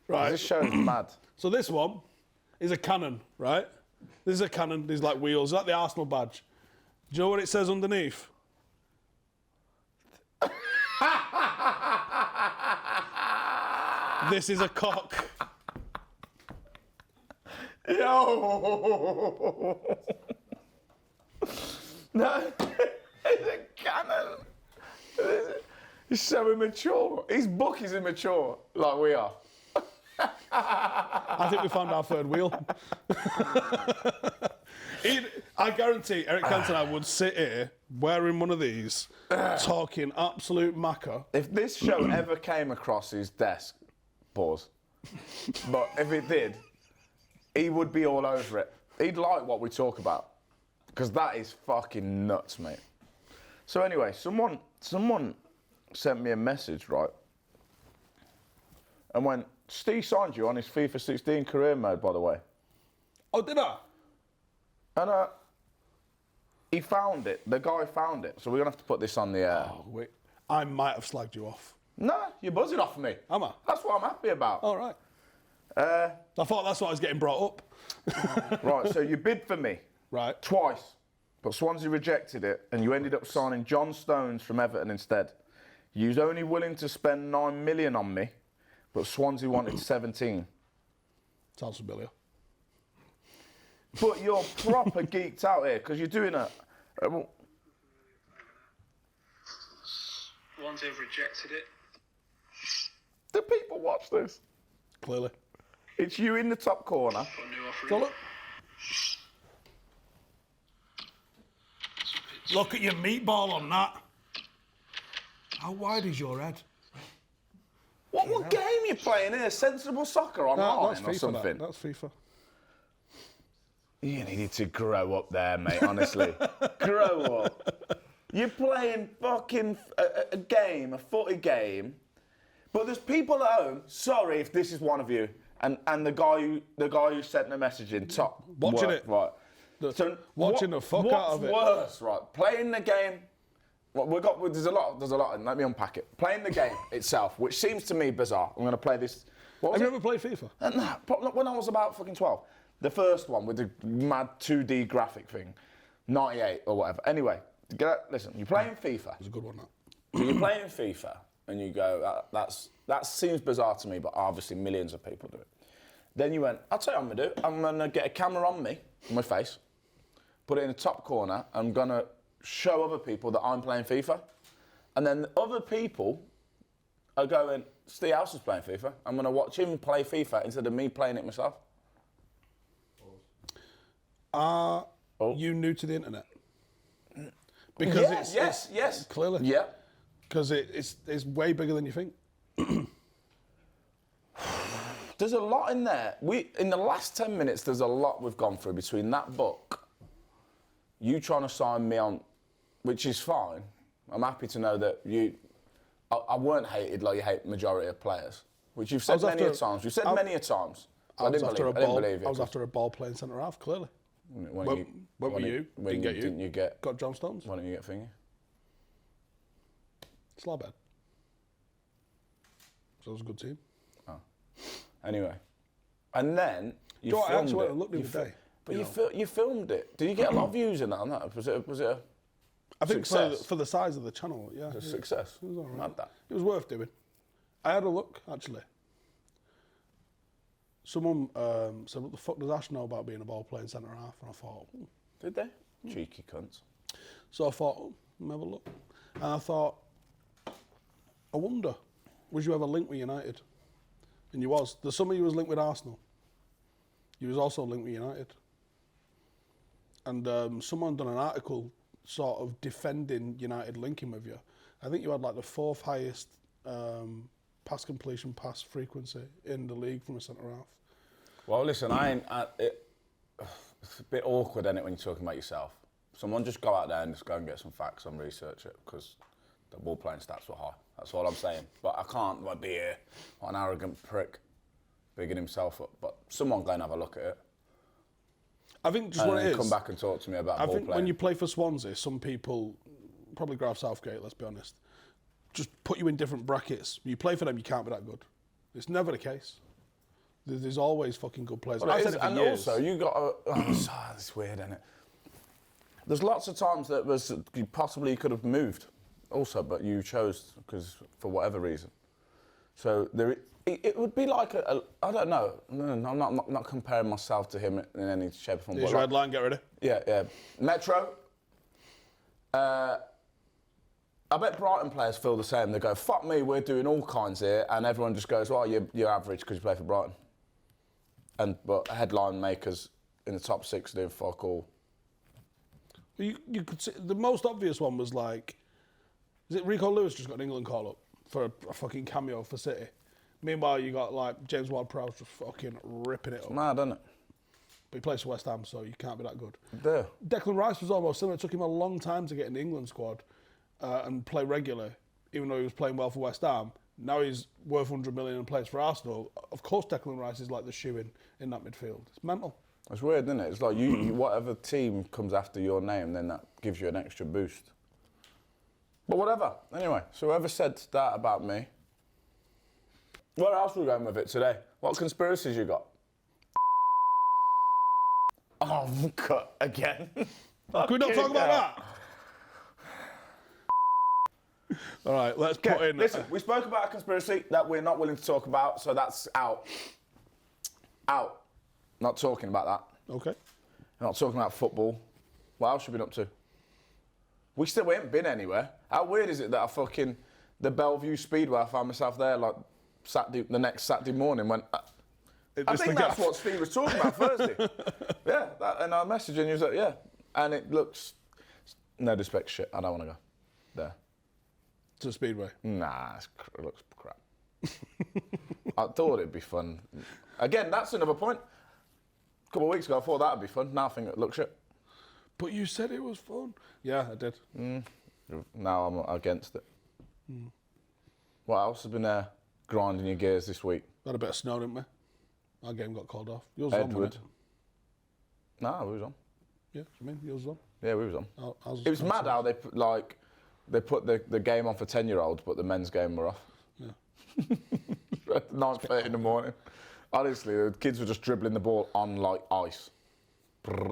[SPEAKER 1] Right.
[SPEAKER 2] This show's mad.
[SPEAKER 1] So this one is a cannon, right? This is a cannon. These like wheels, like the Arsenal badge. Do you know what it says underneath? This is a cock.
[SPEAKER 2] Yo! No, it's a cannon. He's so immature. His book is immature, like we are.
[SPEAKER 1] I think we found our third wheel. I guarantee Eric Cantona would sit here wearing one of these, talking absolute maca.
[SPEAKER 2] If this show ever came across his desk, pause. But if it did, he would be all over it. He'd like what we talk about. Because that is fucking nuts, mate. So anyway, someone sent me a message, right? And went, Ste signed you on his FIFA 16 career mode, by the way.
[SPEAKER 1] Oh, did I?
[SPEAKER 2] And he found it. The guy found it. So we're going to have to put this on the air.
[SPEAKER 1] Oh, wait. I might have slagged you off.
[SPEAKER 2] No, you're buzzing off me.
[SPEAKER 1] Am I?
[SPEAKER 2] That's what I'm happy about.
[SPEAKER 1] All right. I thought that's what I was getting brought up.
[SPEAKER 2] Right, so you bid for me.
[SPEAKER 1] Right.
[SPEAKER 2] Twice. But Swansea rejected it, and you ended up signing John Stones from Everton instead. You was only willing to spend 9 million on me, but Swansea wanted 17.
[SPEAKER 1] Sounds familiar.
[SPEAKER 2] But you're proper geeked out here, because you're doing
[SPEAKER 3] Once they've rejected it.
[SPEAKER 2] Do people watch this?
[SPEAKER 1] Clearly.
[SPEAKER 2] It's you in the top corner.
[SPEAKER 3] Got a new offer.
[SPEAKER 1] So look at your meatball on that. How wide is your head?
[SPEAKER 2] What game are you playing here? Sensible Soccer online
[SPEAKER 1] That's
[SPEAKER 2] or
[SPEAKER 1] FIFA,
[SPEAKER 2] something?
[SPEAKER 1] That's FIFA.
[SPEAKER 2] You needed to grow up there, mate, honestly. Grow up. You're playing fucking a game, a footy game, but there's people at home, sorry if this is one of you, and the guy who sent the message in top.
[SPEAKER 1] Watching
[SPEAKER 2] work,
[SPEAKER 1] it.
[SPEAKER 2] Right.
[SPEAKER 1] Watching the fuck out of it.
[SPEAKER 2] What's worse, right? Playing the game. Well, there's a lot, and let me unpack it. Playing the game itself, which seems to me bizarre. I'm going to play this.
[SPEAKER 1] Have you ever played FIFA?
[SPEAKER 2] No, when I was about fucking 12. The first one with the mad 2D graphic thing. 98 or whatever. Anyway, listen, you're playing FIFA.
[SPEAKER 1] It was a good one, that.
[SPEAKER 2] You're playing FIFA, and you go, that seems bizarre to me, but obviously millions of people do it. Then you went, I'll tell you what I'm going to do. I'm going to get a camera on me, on my face, put it in the top corner. I'm going to show other people that I'm playing FIFA. And then other people are going, Ste Ash is playing FIFA. I'm going to watch him play FIFA instead of me playing it myself.
[SPEAKER 1] Are you new to the internet? Because
[SPEAKER 2] yes.
[SPEAKER 1] Clearly.
[SPEAKER 2] Yeah.
[SPEAKER 1] Because it's way bigger than you think.
[SPEAKER 2] There's a lot in there. In the last 10 minutes, there's a lot we've gone through between that book, you trying to sign me on, which is fine. I'm happy to know that I weren't hated like you hate the majority of players, which you've said many a times. You've said many a times. I didn't believe it.
[SPEAKER 1] I was after a ball playing centre half, clearly. When were you? Didn't you get? Got John Stones.
[SPEAKER 2] Why didn't you get Thingy?
[SPEAKER 1] Slabhead. So it was a good team.
[SPEAKER 2] Oh. Anyway. And then you filmed
[SPEAKER 1] I actually
[SPEAKER 2] it.
[SPEAKER 1] looked the other day.
[SPEAKER 2] But you filmed it. Did you get a lot of views in that? On that? Was it a
[SPEAKER 1] I think
[SPEAKER 2] success?
[SPEAKER 1] for the size of the channel, yeah.
[SPEAKER 2] It was a success.
[SPEAKER 1] It was all right.
[SPEAKER 2] Mad that.
[SPEAKER 1] It was worth doing. I had a look, actually. Someone said, what the fuck does Ash know about being a ball-playing centre-half? And I thought,
[SPEAKER 2] Did they? Cheeky cunts.
[SPEAKER 1] So I thought, let me have a look. And I thought, I wonder, was you ever linked with United? And you was. The summer you was linked with Arsenal. You was also linked with United. And someone done an article sort of defending United linking with you. I think you had like the 4th highest pass completion, pass frequency in the league from a centre-half.
[SPEAKER 2] Well, listen, it's a bit awkward, isn't it, when you're talking about yourself? Someone just go out there and just go and get some facts and research it, because The ball playing stats were high. That's all I'm saying. But I can't be here like an arrogant prick, bigging himself up. But someone go and have a look at it.
[SPEAKER 1] I think just what it is.
[SPEAKER 2] Come back and talk to me about ball playing. I think
[SPEAKER 1] when you play for Swansea, some people, probably Gareth Southgate, let's be honest, just put you in different brackets. You play for them, you can't be that good. It's never the case. There's always fucking good players.
[SPEAKER 2] Well, and years. Also, you got it's weird, isn't it? There's lots of times that you possibly could have moved, also, but you chose because for whatever reason. So it would be like I don't know. No, I'm not comparing myself to him in any shape or form.
[SPEAKER 1] Here's your headline. Get ready.
[SPEAKER 2] Yeah. Metro. I bet Brighton players feel the same. They go, fuck me, we're doing all kinds here, and everyone just goes, well, you're average because you play for Brighton. But headline makers in the top 6 doing fuck all.
[SPEAKER 1] You could see, the most obvious one was like, is it Rico Lewis just got an England call up for a fucking cameo for City? Meanwhile, you got like James Ward-Prowse just fucking ripping it up.
[SPEAKER 2] It's mad, isn't it?
[SPEAKER 1] But he plays for West Ham, so you can't be that good.
[SPEAKER 2] There.
[SPEAKER 1] Declan Rice was almost similar. It took him a long time to get in the England squad and play regular, even though he was playing well for West Ham. Now he's worth 100 million and plays for Arsenal. Of course, Declan Rice is like the shoe in that midfield. It's mental.
[SPEAKER 2] It's weird, isn't it? It's like you whatever team comes after your name, then that gives you an extra boost. But whatever. Anyway, so whoever said that about me. Where else are we going with it today? What conspiracies you got? Oh, cut again.
[SPEAKER 1] Can we not talk about that? All right, let's put in...
[SPEAKER 2] Listen, we spoke about a conspiracy that we're not willing to talk about, so that's out. Out. Not talking about that.
[SPEAKER 1] Okay.
[SPEAKER 2] Not talking about football. What else have you been up to? We ain't been anywhere. How weird is it that the Bellevue Speedway, I found myself there like the next Saturday morning when... I think that's what Steve was talking about Thursday. Yeah, and I messaged him and he was like, yeah. And it looks... No disrespect, shit. I don't want to go there.
[SPEAKER 1] To the Speedway?
[SPEAKER 2] Nah, it looks crap. I thought it'd be fun. Again, that's another point. A couple of weeks ago, I thought that'd be fun. Now I think it looks shit.
[SPEAKER 1] But you said it was fun. Yeah, I did.
[SPEAKER 2] Now I'm against it. What else has been grinding your gears this week?
[SPEAKER 1] Had a bit of snow, didn't we? Our game got called off. Yours
[SPEAKER 2] Edward. No, we was on.
[SPEAKER 1] Yeah, I mean, yours was on.
[SPEAKER 2] Yeah, we was on. It was mad how they put the game on for 10-year-olds, but the men's game were off.
[SPEAKER 1] Yeah.
[SPEAKER 2] 9:30 in the morning. Honestly, the kids were just dribbling the ball on like ice.
[SPEAKER 1] I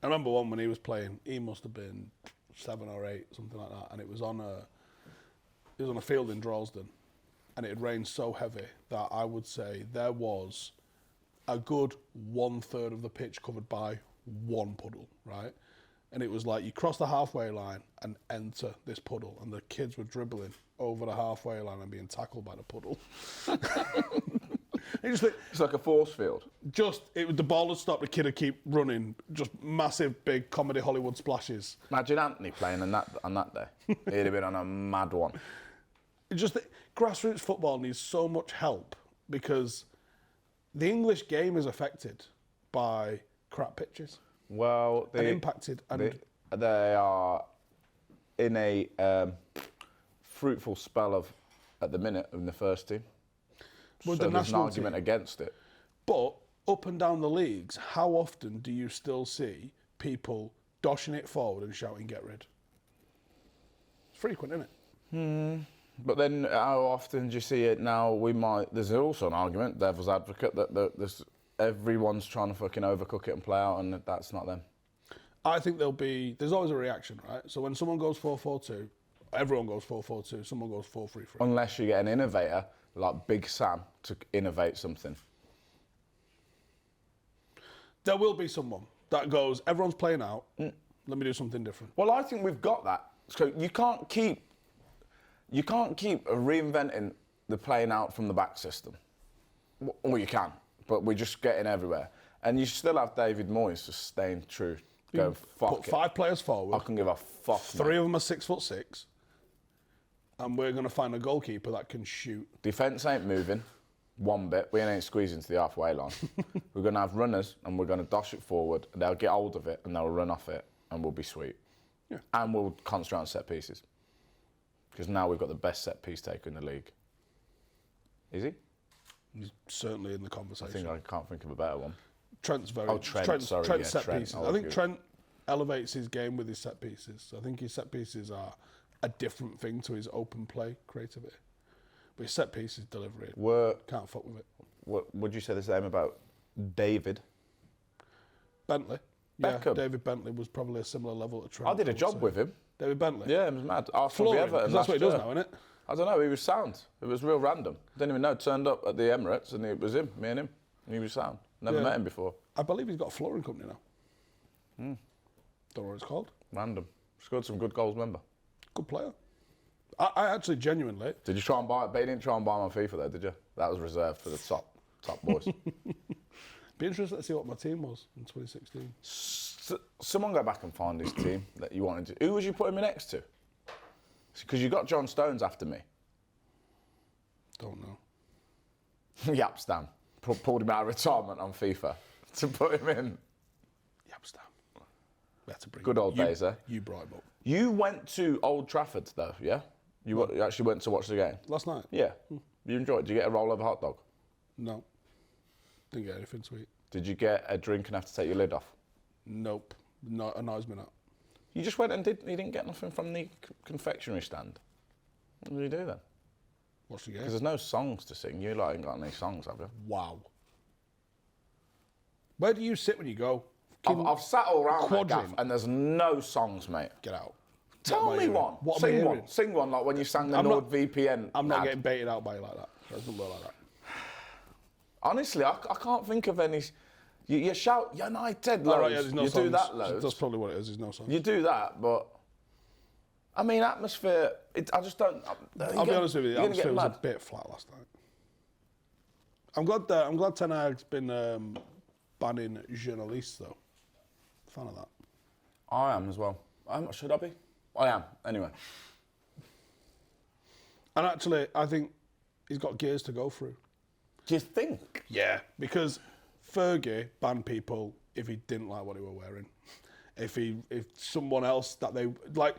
[SPEAKER 1] remember one when he was playing. He must have been 7 or 8, something like that, and it was on a field in Droylsden, and it had rained so heavy that I would say there was a good 1/3 of the pitch covered by one puddle, right? And it was like you cross the halfway line and enter this puddle, and the kids were dribbling over the halfway line and being tackled by the puddle.
[SPEAKER 2] It's like a force field.
[SPEAKER 1] The ball had stopped, the kid would keep running, just massive, big comedy Hollywood splashes.
[SPEAKER 2] Imagine Anthony playing on that day. He'd have been on a mad one.
[SPEAKER 1] Grassroots football needs so much help because the English game is affected by crap pitches.
[SPEAKER 2] Well,
[SPEAKER 1] and impacted.
[SPEAKER 2] They are in a fruitful spell at the minute in the first team.
[SPEAKER 1] Well,
[SPEAKER 2] so there's an argument against it.
[SPEAKER 1] But up and down the leagues, how often do you still see people doshing it forward and shouting, get rid? It's frequent, isn't it?
[SPEAKER 2] But then how often do you see it now? There's also an argument, devil's advocate, that everyone's trying to fucking overcook it and play out, and that's not them.
[SPEAKER 1] I think there's always a reaction, right? So when someone goes 4-4-2, everyone goes 4-4-2, someone goes 4-3-3.
[SPEAKER 2] Unless you get an innovator like Big Sam to innovate something.
[SPEAKER 1] There will be someone that goes, everyone's playing out, let me do something different.
[SPEAKER 2] Well, I think we've got that. So you can't keep reinventing the playing out from the back system. Or you can, but we're just getting everywhere. And you still have David Moyes just staying true. Go, fuck
[SPEAKER 1] Put 5 players forward.
[SPEAKER 2] I can give a fuck.
[SPEAKER 1] 3 of them are 6'6", and we're going to find a goalkeeper that can shoot.
[SPEAKER 2] Defence ain't moving one bit. We ain't squeezing to the halfway line. We're going to have runners, and we're going to dash it forward. And they'll get hold of it, and they'll run off it, and we'll be sweet.
[SPEAKER 1] Yeah.
[SPEAKER 2] And we'll concentrate on set pieces. Because now we've got the best set-piece taker in the league. Is he?
[SPEAKER 1] He's certainly in the conversation.
[SPEAKER 2] I can't think of a better one.
[SPEAKER 1] Trent's very...
[SPEAKER 2] Trent's
[SPEAKER 1] set pieces. I think Trent elevates his game with his set pieces. I think his set pieces are a different thing to his open play creativity. But his set pieces delivery, can't fuck with it.
[SPEAKER 2] Would you say the same about David?
[SPEAKER 1] Bentley.
[SPEAKER 2] Beckham.
[SPEAKER 1] Yeah, David Bentley was probably a similar level to Trent.
[SPEAKER 2] I did a job with him.
[SPEAKER 1] David Bentley?
[SPEAKER 2] Yeah, it was mad. Arsenal v Everton.
[SPEAKER 1] That's what he does now, isn't it?
[SPEAKER 2] I don't know, he was sound. It was real random. Didn't even know. Turned up at the Emirates and it was him, me and him. And he was sound. Never met him before.
[SPEAKER 1] I believe he's got a flooring company now. Don't know what it's called.
[SPEAKER 2] Random. Scored some good goals, remember?
[SPEAKER 1] Good player. I actually genuinely...
[SPEAKER 2] Did you try and buy it? But you didn't try and buy him on FIFA though, did you? That was reserved for the top boys.
[SPEAKER 1] Be interested to see what my team was in 2016.
[SPEAKER 2] Someone go back and find his team that you wanted to... Who was you putting me next to? Because you got John Stones after me.
[SPEAKER 1] Don't know.
[SPEAKER 2] Yapstam. Pulled him out of retirement on FIFA to put him in.
[SPEAKER 1] Yapstam. Better bring
[SPEAKER 2] Good old days, eh?
[SPEAKER 1] You brought him up.
[SPEAKER 2] You went to Old Trafford, though, yeah? You actually went to watch the game?
[SPEAKER 1] Last night?
[SPEAKER 2] Yeah. You enjoyed it? Did you get a roll-over hot dog?
[SPEAKER 1] No. Didn't get anything sweet.
[SPEAKER 2] Did you get a drink and have to take your lid off?
[SPEAKER 1] Nope. No, annoys me not.
[SPEAKER 2] You just went and you didn't get nothing from the confectionery stand? What did you do then?
[SPEAKER 1] Watch the game.
[SPEAKER 2] Because there's no songs to sing. You ain't got any songs, have you?
[SPEAKER 1] Wow. Where do you sit when you go?
[SPEAKER 2] I've sat all around that gaff and there's no songs, mate.
[SPEAKER 1] Get out.
[SPEAKER 2] Tell me one. Sing one. Sing one like when you sang the NordVPN.
[SPEAKER 1] I'm not getting baited out by you like that. It doesn't look like that.
[SPEAKER 2] Honestly, I can't think of any. You shout United loads.
[SPEAKER 1] Right, yeah, there's no
[SPEAKER 2] you
[SPEAKER 1] songs.
[SPEAKER 2] do that loads.
[SPEAKER 1] That's probably what it is. There's no songs.
[SPEAKER 2] You do that, but I mean, atmosphere. I just don't.
[SPEAKER 1] I'll be honest with you. The atmosphere was a bit flat last night. I'm glad Ten Hag's been banning journalists though. Fan of that.
[SPEAKER 2] I am as well. Should I be? I am. Anyway.
[SPEAKER 1] And actually, I think he's got gears to go through.
[SPEAKER 2] Do you think?
[SPEAKER 1] Yeah, because Fergie banned people if he didn't like what they were wearing. If someone else that they like,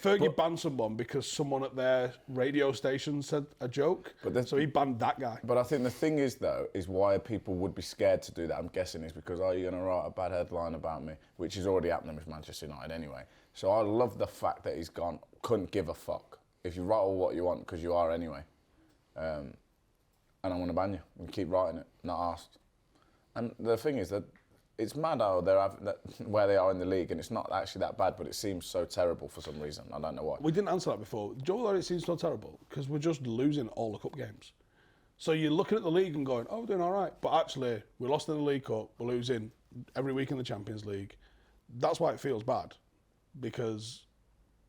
[SPEAKER 1] Fergie banned someone because someone at their radio station said a joke. So he banned that guy.
[SPEAKER 2] But I think the thing is though, is why people would be scared to do that. I'm guessing is because you're going to write a bad headline about me, which is already happening with Manchester United anyway. So I love the fact that he's gone. Couldn't give a fuck if you write all what you want because you are anyway. And I'm going to ban you and keep writing it, not asked. And the thing is that it's mad how where they are in the league, and it's not actually that bad, but it seems so terrible for some reason. I don't know why.
[SPEAKER 1] We didn't answer that before. Do you know why it seems so terrible? Because we're just losing all the cup games. So you're looking at the league and going, oh, we're doing all right. But actually, we lost in the League Cup, we're losing every week in the Champions League. That's why it feels bad, because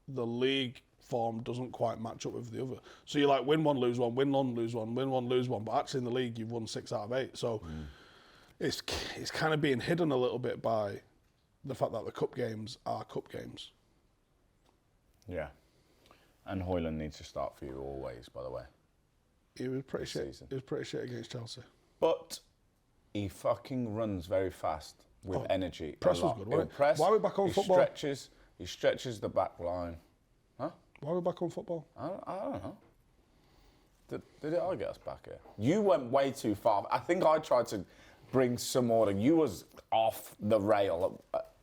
[SPEAKER 1] the league form doesn't quite match up with the other. So you like win one, lose one, win one, lose one, win one, lose one. But actually in the league, you've won 6 out of 8. So it's kind of being hidden a little bit by the fact that the cup games are cup games.
[SPEAKER 2] Yeah. And Højlund needs to start for you always, by the way.
[SPEAKER 1] He was pretty shit. He was pretty shit against Chelsea.
[SPEAKER 2] But he fucking runs very fast with energy.
[SPEAKER 1] Press was good, wasn't it? Why are we back on football?
[SPEAKER 2] He stretches the back line. Huh?
[SPEAKER 1] Why are we back on football?
[SPEAKER 2] I don't know. Did I get us back here? You went way too far. I think I tried to bring some order. You was off the rail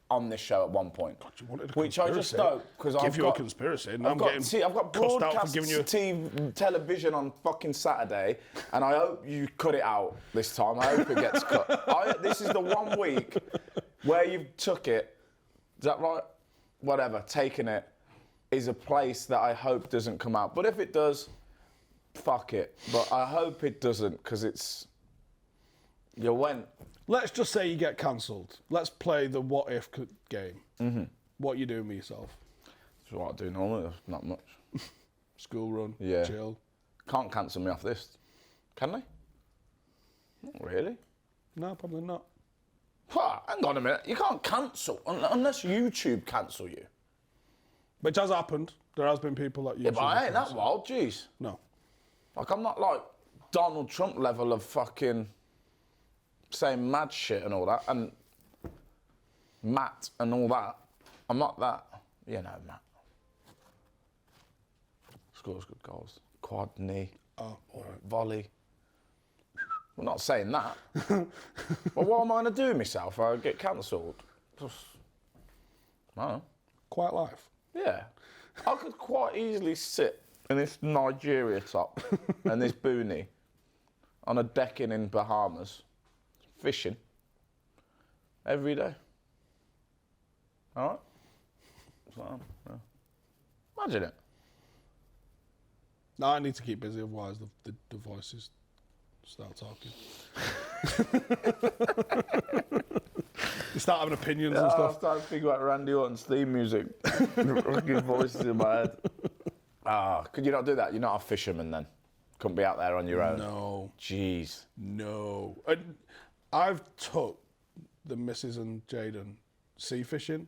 [SPEAKER 2] on this show at one point.
[SPEAKER 1] God, you wanted a
[SPEAKER 2] which I just don't, because I've got...
[SPEAKER 1] a conspiracy.
[SPEAKER 2] I've got broadcast television on fucking Saturday, and I hope you cut it out this time. I hope it gets cut. This is the one week where you've took it. Is that right? Whatever, taking it is a place that I hope doesn't come out. But if it does, fuck it. But I hope it doesn't, because it's... You went...
[SPEAKER 1] Let's just say you get cancelled. Let's play the what-if game. Mm-hmm. What are you doing with yourself?
[SPEAKER 2] That's what I do normally, not much.
[SPEAKER 1] School run, chill.
[SPEAKER 2] Can't cancel me off this, can they? Not really.
[SPEAKER 1] No, probably not.
[SPEAKER 2] Hang on a minute, you can't cancel unless YouTube cancel you.
[SPEAKER 1] Which has happened. There has been people that YouTube.
[SPEAKER 2] Yeah, but I ain't that wild, jeez.
[SPEAKER 1] No.
[SPEAKER 2] Like, I'm not like Donald Trump level of fucking saying mad shit and all that, and Matt and all that. I'm not that, Matt. scores good goals. Quad, knee,
[SPEAKER 1] Right.
[SPEAKER 2] volley. I'm not saying that. But what am I going to do with myself? I get cancelled. Just, I don't know.
[SPEAKER 1] Quite life.
[SPEAKER 2] Yeah. I could quite easily sit in this Nigeria top and this boonie on a decking in Bahamas, fishing, every day. All right? So, yeah. Imagine it.
[SPEAKER 1] No, I need to keep busy, otherwise the voices start talking. You start having opinions and stuff.
[SPEAKER 2] I started thinking about Randy Orton's theme music. Fucking voices in my head. Could you not do that? You're not a fisherman then? Couldn't be out there on your own?
[SPEAKER 1] No.
[SPEAKER 2] Jeez.
[SPEAKER 1] No. I've took the missus and Jaden sea fishing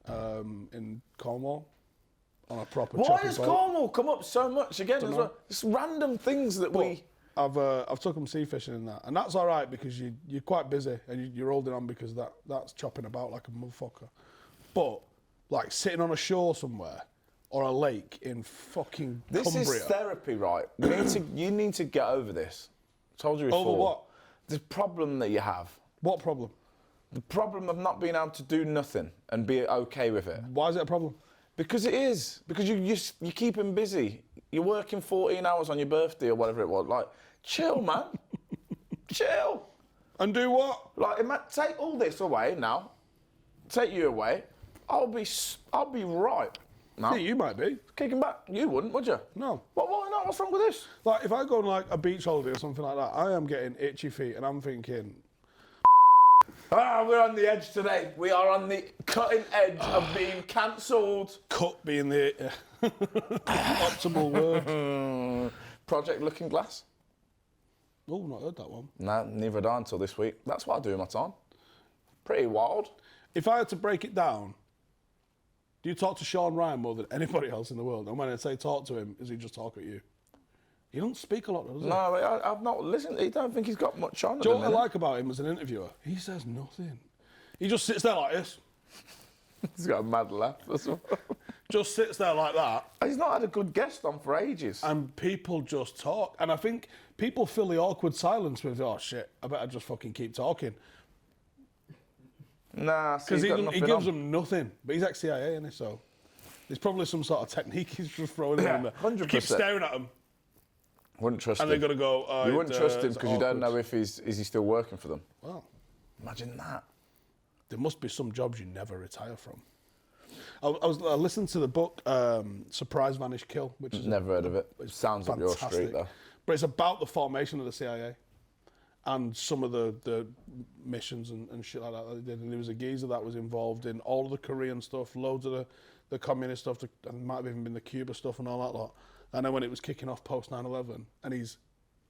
[SPEAKER 1] in Cornwall on a proper
[SPEAKER 2] Why
[SPEAKER 1] chopping
[SPEAKER 2] has
[SPEAKER 1] boat.
[SPEAKER 2] Cornwall come up so much again as well? It's random things that we...
[SPEAKER 1] I've took them sea fishing in that, and that's all right because you're quite busy and you're holding on because that's chopping about like a motherfucker. But like sitting on a shore somewhere or a lake in fucking
[SPEAKER 2] This
[SPEAKER 1] Cumbria.
[SPEAKER 2] is therapy, right? You need to get over this. I told you before.
[SPEAKER 1] Over what?
[SPEAKER 2] The problem that you have.
[SPEAKER 1] What problem?
[SPEAKER 2] The problem of not being able to do nothing and be okay with it.
[SPEAKER 1] Why is it a problem?
[SPEAKER 2] Because it is. Because you keep him busy. You're working 14 hours on your birthday or whatever it was. Like, chill, man. Chill.
[SPEAKER 1] And do what?
[SPEAKER 2] Like, take all this away now. Take you away. I'll be right. No.
[SPEAKER 1] Yeah, you might be.
[SPEAKER 2] Kicking back. You wouldn't, would you?
[SPEAKER 1] No.
[SPEAKER 2] Why not? What's wrong with this?
[SPEAKER 1] Like, if I go on like a beach holiday or something like that, I am getting itchy feet and I'm thinking,
[SPEAKER 2] we're on the edge today. We are on the cutting edge of being cancelled.
[SPEAKER 1] cut being the optimal word.
[SPEAKER 2] Project Looking Glass?
[SPEAKER 1] Oh, not heard that one.
[SPEAKER 2] No, neither did I until this week. That's what I do in my time. Pretty wild.
[SPEAKER 1] If I had to break it down, do you talk to Sean Ryan more than anybody else in the world? And when I say talk to him, does he just talk at you? He don't speak a lot, does he?
[SPEAKER 2] No, I've not listened. I don't think he's got much on.
[SPEAKER 1] Do you know what I like about him as an interviewer? He says nothing. He just sits there like this.
[SPEAKER 2] He's got a mad laugh. That's all.
[SPEAKER 1] Just sits there like that.
[SPEAKER 2] He's not had a good guest on for ages.
[SPEAKER 1] And people just talk. And I think people fill the awkward silence with, oh shit, I better just fucking keep talking.
[SPEAKER 2] Nah,
[SPEAKER 1] Because he gives them nothing. But he's ex-CIA, isn't he? So there's probably some sort of technique he's just throwing in there.
[SPEAKER 2] 100%.
[SPEAKER 1] Keep staring at him.
[SPEAKER 2] Wouldn't trust
[SPEAKER 1] And
[SPEAKER 2] him.
[SPEAKER 1] they're going to go,
[SPEAKER 2] You wouldn't trust him
[SPEAKER 1] it's
[SPEAKER 2] because you don't
[SPEAKER 1] awkward.
[SPEAKER 2] know if is he still working for them.
[SPEAKER 1] Well,
[SPEAKER 2] Imagine that.
[SPEAKER 1] there must be some jobs you never retire from. I listened to the book Surprise, Vanish, Kill, which is
[SPEAKER 2] Never heard of it. It sounds up your street, though.
[SPEAKER 1] But it's about the formation of the CIA and some of the missions and shit like that they did. And there was a geezer that was involved in all of the Korean stuff, loads of the communist stuff, and might have even been the Cuba stuff and all that lot. And then when it was kicking off post 9/11, and he's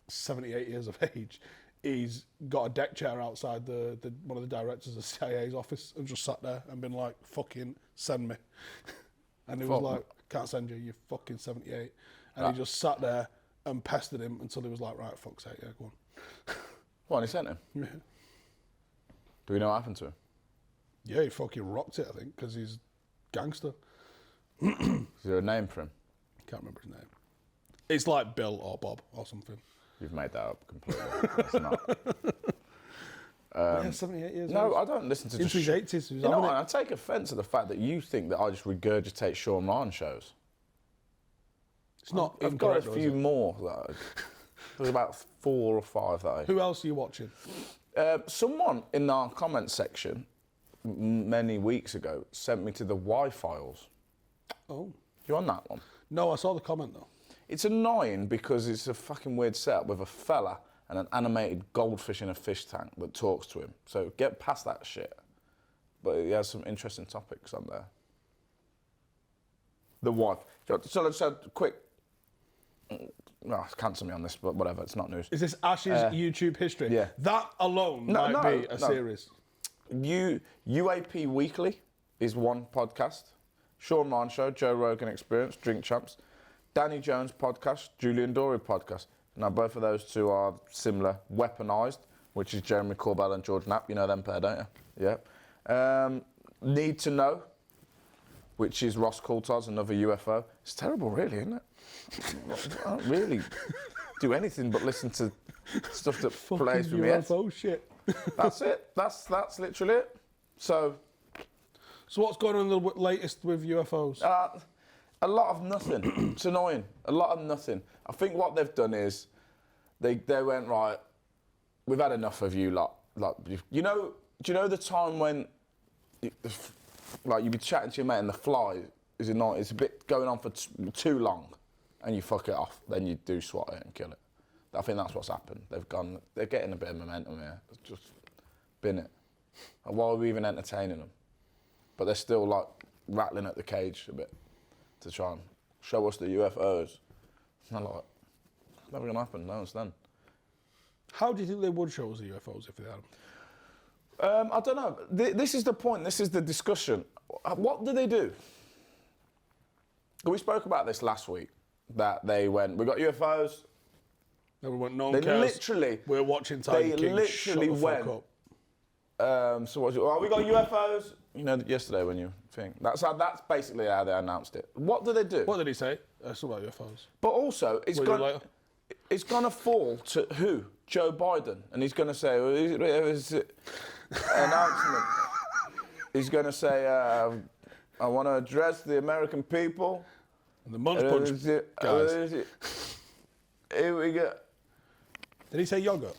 [SPEAKER 1] 78 years of age, he's got a deck chair outside one of the directors of the CIA's office and just sat there and been like, fucking send me. And he was like, can't send you, you're fucking 78. And he just sat there and pestered him until he was like, right, fuck's sake, yeah, go on.
[SPEAKER 2] What, and he sent him?
[SPEAKER 1] Yeah.
[SPEAKER 2] Do we know what happened to him?
[SPEAKER 1] Yeah, he fucking rocked it, I think, because he's gangster.
[SPEAKER 2] Is there a name for him?
[SPEAKER 1] Can't remember his name. It's like Bill or Bob or something.
[SPEAKER 2] You've made that up completely. It's not.
[SPEAKER 1] Yeah, 78 years
[SPEAKER 2] No,
[SPEAKER 1] old.
[SPEAKER 2] I don't listen to
[SPEAKER 1] Into
[SPEAKER 2] just...
[SPEAKER 1] his 80s. He was
[SPEAKER 2] You know,
[SPEAKER 1] having
[SPEAKER 2] I take offence at the fact that you think that I just regurgitate Sean Ryan shows.
[SPEAKER 1] It's not
[SPEAKER 2] I've got a
[SPEAKER 1] incorrect, though,
[SPEAKER 2] few
[SPEAKER 1] is it?
[SPEAKER 2] more. There's about 4 or 5 that I...
[SPEAKER 1] Who else are you watching?
[SPEAKER 2] Someone in our comment section many weeks ago sent me to the Y-Files.
[SPEAKER 1] Oh.
[SPEAKER 2] You on that one?
[SPEAKER 1] No, I saw the comment, though.
[SPEAKER 2] It's annoying because it's a fucking weird setup with a fella and an animated goldfish in a fish tank that talks to him. So get past that shit. But he has some interesting topics on there. The wife. So quick. No, cancel me on this, but whatever. It's not news.
[SPEAKER 1] Is this Ash's YouTube history?
[SPEAKER 2] yeah.
[SPEAKER 1] That alone might be a series.
[SPEAKER 2] UAP Weekly is one podcast. Sean Ryan Show, Joe Rogan Experience, Drink Champs. Danny Jones podcast, Julian Dory podcast. Now, both of those two are similar. Weaponised, which is Jeremy Corbell and George Knapp. You know them pair, don't you? Yeah. Need to Know. which is Ross Coulthard's another UFO. It's terrible, really, isn't it? I don't really do anything but listen to stuff that plays for me.
[SPEAKER 1] UFO shit.
[SPEAKER 2] That's it. That's literally it. So
[SPEAKER 1] what's going on in the latest with UFOs?
[SPEAKER 2] A lot of nothing. It's annoying. A lot of nothing. I think what they've done is they went, right, we've had enough of you lot. Like, do you know the time when you'd be chatting to your mate and the fly is annoying, it's a bit going on for too long and you fuck it off, then you do swat it and kill it. I think that's what's happened. They're getting a bit of momentum here. It's just bin it. And why are we even entertaining them? But they're still like rattling at the cage a bit to try and show us the UFOs. And I'm like, it's never gonna happen, I understand.
[SPEAKER 1] How do you think they would show us the UFOs if they had them?
[SPEAKER 2] I don't know. This is the point. This is the discussion. What do they do? We spoke about this last week. That they went, we got UFOs.
[SPEAKER 1] Everyone, no one
[SPEAKER 2] They
[SPEAKER 1] cares.
[SPEAKER 2] literally,
[SPEAKER 1] We're watching Tiger King.
[SPEAKER 2] They literally went. So what's it? Oh, we got UFOs. You know, yesterday when you think that's basically how they announced it. What do they do?
[SPEAKER 1] What did he say? Something about UFOs.
[SPEAKER 2] But also, it's gonna fall to who? Joe Biden, and he's gonna say, well, is it announcement. He's gonna say, I want to address the American people.
[SPEAKER 1] And the Munch Punch guys.
[SPEAKER 2] Here we go.
[SPEAKER 1] Did he say yogurt?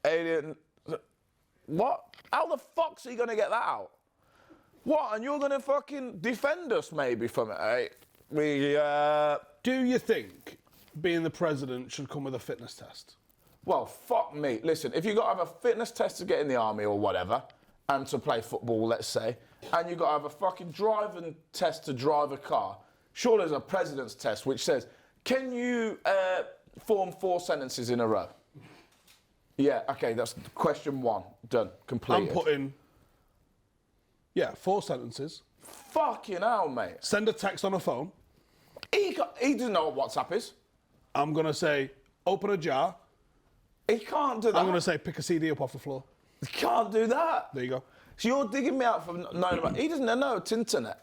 [SPEAKER 2] Alien. What? How the fuck's he gonna get that out? What? And you're gonna fucking defend us maybe from it, eh?
[SPEAKER 1] Do you think being the president should come with a fitness test?
[SPEAKER 2] Well, fuck me. Listen, if you got to have a fitness test to get in the army or whatever, and to play football, let's say, and you got to have a fucking driving test to drive a car, sure there's a president's test which says, can you form 4 sentences in a row? Yeah, okay, that's question 1. Done. Completed.
[SPEAKER 1] I'm putting, 4 sentences.
[SPEAKER 2] Fucking hell, mate.
[SPEAKER 1] Send a text on a phone.
[SPEAKER 2] He doesn't know what WhatsApp is.
[SPEAKER 1] I'm going to say, open a jar.
[SPEAKER 2] He can't do that.
[SPEAKER 1] I'm going to say, pick a CD up off the floor.
[SPEAKER 2] He can't do that.
[SPEAKER 1] There you go.
[SPEAKER 2] So you're digging me out for knowing about... He doesn't know Tinternet.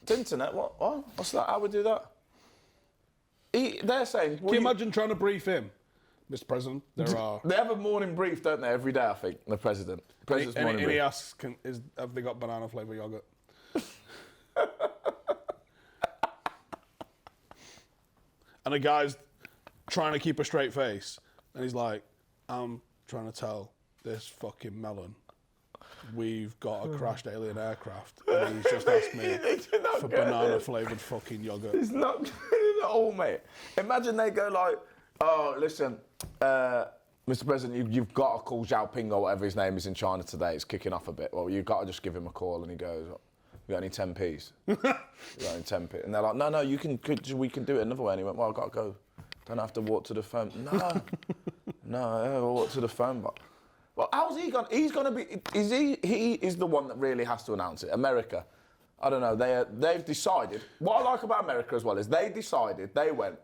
[SPEAKER 2] Tinternet? What? What's that? How would we do that? They're saying...
[SPEAKER 1] Can you imagine trying to brief him? Mr. President, there are...
[SPEAKER 2] They have a morning brief, don't they, every day, I think, the President. President's morning brief.
[SPEAKER 1] And he asks, have they got banana flavour yoghurt? And a guy's trying to keep a straight face. And he's like, I'm trying to tell this fucking melon we've got a crashed alien aircraft. And he's just asked me for banana flavoured fucking yoghurt.
[SPEAKER 2] It's not good at all, mate. Imagine they go like, oh, listen, Mr. President, you've got to call Xiaoping or whatever his name is in China today. It's kicking off a bit. Well, you've got to just give him a call. And he goes, you got any 10p's? You got any 10p? And they're like, no, we can do it another way. And he went, well, I've got to go. Don't have to walk to the phone. No, I'll walk to the phone. But, well, how's he going? He's going to be. He is the one that really has to announce it. America, I don't know. They've decided. What I like about America as well is they decided. They went.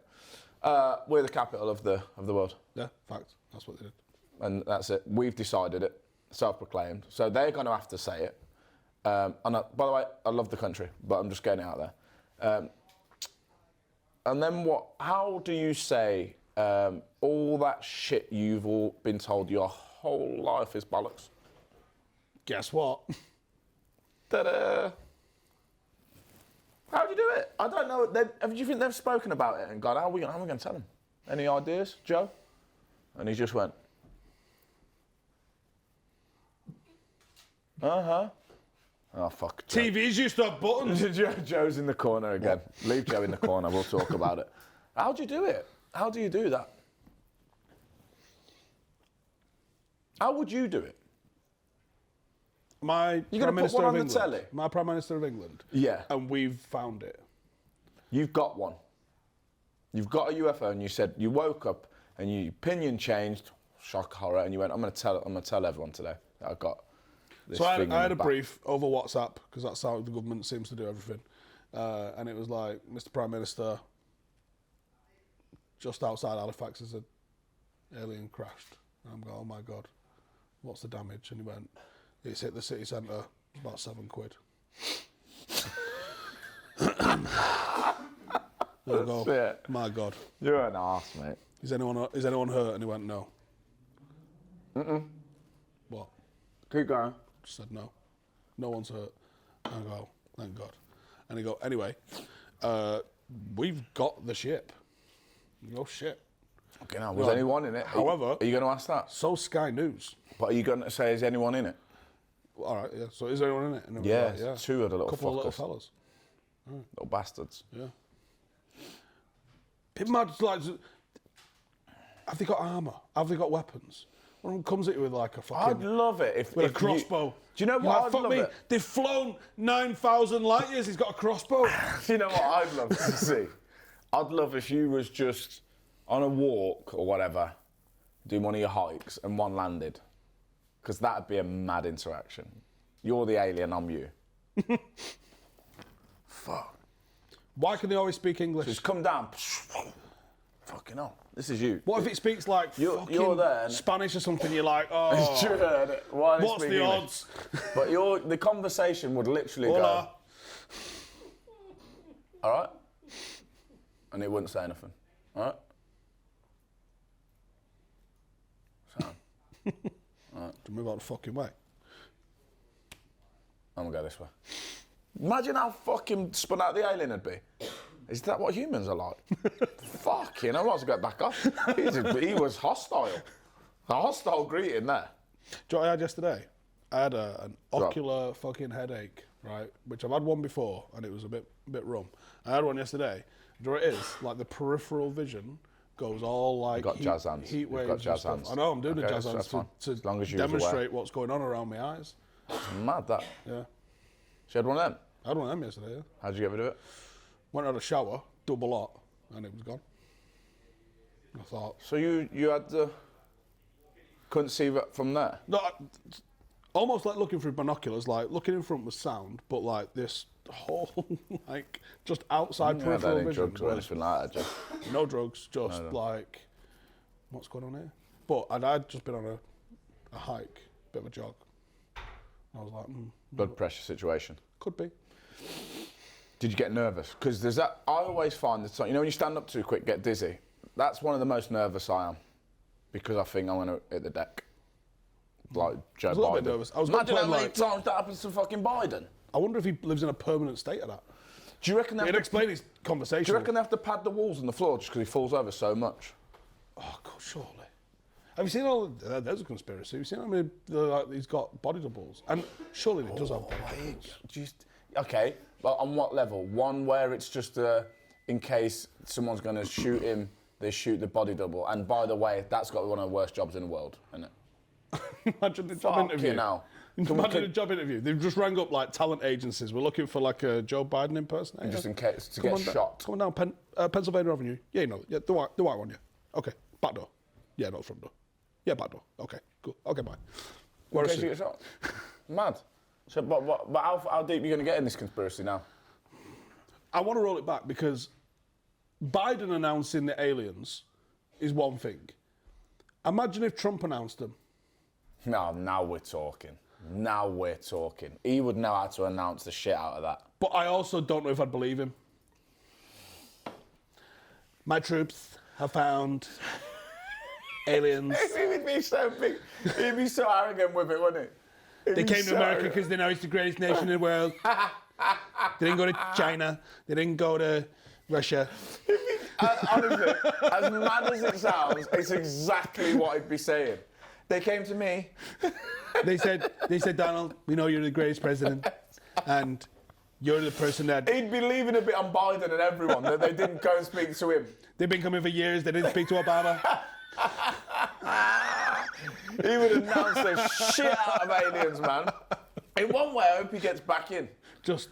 [SPEAKER 2] We're the capital of the world.
[SPEAKER 1] Yeah, fact. That's what they did.
[SPEAKER 2] And that's it. We've decided it. Self-proclaimed. So they're going to have to say it. And by the way, I love the country, but I'm just getting it out there. And then what? How do you say all that shit you've all been told your whole life is bollocks?
[SPEAKER 1] Guess what?
[SPEAKER 2] Ta-da! How do you do it? I don't know. Do you think they've spoken about it and gone, how are we going to tell them? Any ideas, Joe? And he just went, uh-huh. Oh, fuck. Joe.
[SPEAKER 1] TVs used to have buttons.
[SPEAKER 2] Joe's in the corner again. What? Leave Joe in the corner. We'll talk about it. How do you do it? How do you do that? How would you do it?
[SPEAKER 1] You're
[SPEAKER 2] going to put one on the telly?
[SPEAKER 1] My Prime Minister of England.
[SPEAKER 2] Yeah.
[SPEAKER 1] And we've found it.
[SPEAKER 2] You've got one. You've got a UFO and you said you woke up and your opinion changed, shock, horror, and you went, I'm going to tell everyone today that I've got this thing
[SPEAKER 1] I had a brief over WhatsApp, because that's how the government seems to do everything. And it was like, Mr. Prime Minister, just outside Halifax is an alien crashed. And I'm going, oh my God, what's the damage? And he went, it's hit the city centre, about £7. There we go.
[SPEAKER 2] Shit.
[SPEAKER 1] My God.
[SPEAKER 2] You're an arse, mate.
[SPEAKER 1] Is anyone hurt? And he went, no. What?
[SPEAKER 2] Keep going.
[SPEAKER 1] Just said no. No one's hurt. I go, thank God. And he go, anyway, we've got the ship. You go, shit.
[SPEAKER 2] Okay, now, was anyone in it?
[SPEAKER 1] However,
[SPEAKER 2] are you going to ask that?
[SPEAKER 1] So Sky News.
[SPEAKER 2] But are you going to say, is anyone in it?
[SPEAKER 1] All right, yeah. So is anyone in it? And
[SPEAKER 2] Yeah,
[SPEAKER 1] like, yeah,
[SPEAKER 2] two of the little
[SPEAKER 1] couple of little
[SPEAKER 2] fuckers.
[SPEAKER 1] fellas. Right.
[SPEAKER 2] Little bastards.
[SPEAKER 1] Yeah. People might like, have they got armour? Have they got weapons? One of them comes at you with like a fucking...
[SPEAKER 2] I'd love it if...
[SPEAKER 1] With a crossbow.
[SPEAKER 2] Do you know
[SPEAKER 1] You're
[SPEAKER 2] what
[SPEAKER 1] like,
[SPEAKER 2] I'd
[SPEAKER 1] fuck
[SPEAKER 2] love
[SPEAKER 1] me,
[SPEAKER 2] it?
[SPEAKER 1] they've flown 9,000 light years, he's got a crossbow.
[SPEAKER 2] You know what I'd love to see? I'd love if you was just on a walk or whatever, doing one of your hikes and one landed. Because that'd be a mad interaction. You're the alien, I'm you. Fuck.
[SPEAKER 1] Why can they always speak English?
[SPEAKER 2] Just come down. Fucking hell. This is you.
[SPEAKER 1] What if it speaks like
[SPEAKER 2] you're there
[SPEAKER 1] Spanish or something? You're like, oh,
[SPEAKER 2] Why
[SPEAKER 1] what's the odds?
[SPEAKER 2] But the conversation would literally
[SPEAKER 1] Hola.
[SPEAKER 2] go, all right? And it wouldn't say anything, all right? Sound. All right.
[SPEAKER 1] To move out the fucking way.
[SPEAKER 2] I'm gonna go this way. Imagine how fucking spun out the alien would be. Is that what humans are like? Fuck, I want to get back off. He was hostile. A hostile greeting there.
[SPEAKER 1] Do you know what I had yesterday? I had an ocular fucking headache, right? Which I've had one before, and it was a bit rum. I had one yesterday. Do you know what it is? Like the peripheral vision goes all like
[SPEAKER 2] jazz hands.
[SPEAKER 1] heat waves.
[SPEAKER 2] You've got jazz
[SPEAKER 1] and
[SPEAKER 2] hands.
[SPEAKER 1] stuff. I know, I'm doing the jazz
[SPEAKER 2] that's
[SPEAKER 1] hands to
[SPEAKER 2] as long as you
[SPEAKER 1] demonstrate what's going on around my eyes.
[SPEAKER 2] It's mad, that.
[SPEAKER 1] Yeah.
[SPEAKER 2] She had one of them?
[SPEAKER 1] I had one of them yesterday, yeah.
[SPEAKER 2] How'd you get rid of it?
[SPEAKER 1] Went out a shower, double lot, and it was gone. I thought...
[SPEAKER 2] So you had couldn't see that from there?
[SPEAKER 1] No, almost like looking through binoculars, like looking in front was sound, but like this whole, like, just outside peripheral
[SPEAKER 2] any
[SPEAKER 1] vision.
[SPEAKER 2] drugs or anything like that, Jeff?
[SPEAKER 1] No drugs, just like, what's going on here? But I'd just been on a hike, bit of a jog. I was like,
[SPEAKER 2] Blood pressure situation.
[SPEAKER 1] could be.
[SPEAKER 2] Did you get nervous? Because there's that. I always find that, when you stand up too quick, get dizzy. That's one of the most nervous I am, because I think I'm going to hit the deck, like Joe Biden.
[SPEAKER 1] I was a little bit nervous. I was
[SPEAKER 2] Imagine how
[SPEAKER 1] playing,
[SPEAKER 2] many
[SPEAKER 1] like,
[SPEAKER 2] times that happens to fucking Biden.
[SPEAKER 1] I wonder if he lives in a permanent state of that.
[SPEAKER 2] Do you reckon they
[SPEAKER 1] He'd
[SPEAKER 2] have to,
[SPEAKER 1] explain his conversation.
[SPEAKER 2] do you reckon they have to pad the walls and the floor just because he falls over so much?
[SPEAKER 1] Oh, God, surely. Have you seen all? There's a conspiracy. Have you seen how many? Like, he's got body doubles, and surely he does have body doubles.
[SPEAKER 2] Okay, but on what level? One where it's just in case someone's going to shoot him, they shoot the body double. And by the way, that's got to be one of the worst jobs in the world, isn't it?
[SPEAKER 1] Imagine the job interview.
[SPEAKER 2] Now.
[SPEAKER 1] Imagine a job interview. They've just rang up like talent agencies. We're looking for like a Joe Biden impersonator.
[SPEAKER 2] Just in case to get shot.
[SPEAKER 1] Come on down, Pennsylvania Avenue. Yeah, you know, yeah, the white one, yeah. Okay, back door. Yeah, not front door. Yeah, back door. Okay, cool. Okay, bye.
[SPEAKER 2] In case you get shot. Mad. So, but how deep are you going to get in this conspiracy now?
[SPEAKER 1] I want to roll it back because Biden announcing the aliens is one thing. Imagine if Trump announced them.
[SPEAKER 2] No, now we're talking. Now we're talking. He would know how to announce the shit out of that.
[SPEAKER 1] But I also don't know if I'd believe him. My troops have found aliens.
[SPEAKER 2] He would be so big. He'd be so arrogant with it, wouldn't he?
[SPEAKER 1] They came to America because they know it's the greatest nation in the world. They didn't go to China. They didn't go to Russia.
[SPEAKER 2] Honestly, as mad as it sounds, it's exactly what he'd be saying. They came to me.
[SPEAKER 1] They said, Donald, we know you're the greatest president, and you're the person that...
[SPEAKER 2] He'd be leaving a bit on Biden and everyone, that they didn't go and speak to him.
[SPEAKER 1] They've been coming for years, they didn't speak to Obama.
[SPEAKER 2] He would announce the shit out of aliens, man. In one way, I hope he gets back in.
[SPEAKER 1] Just...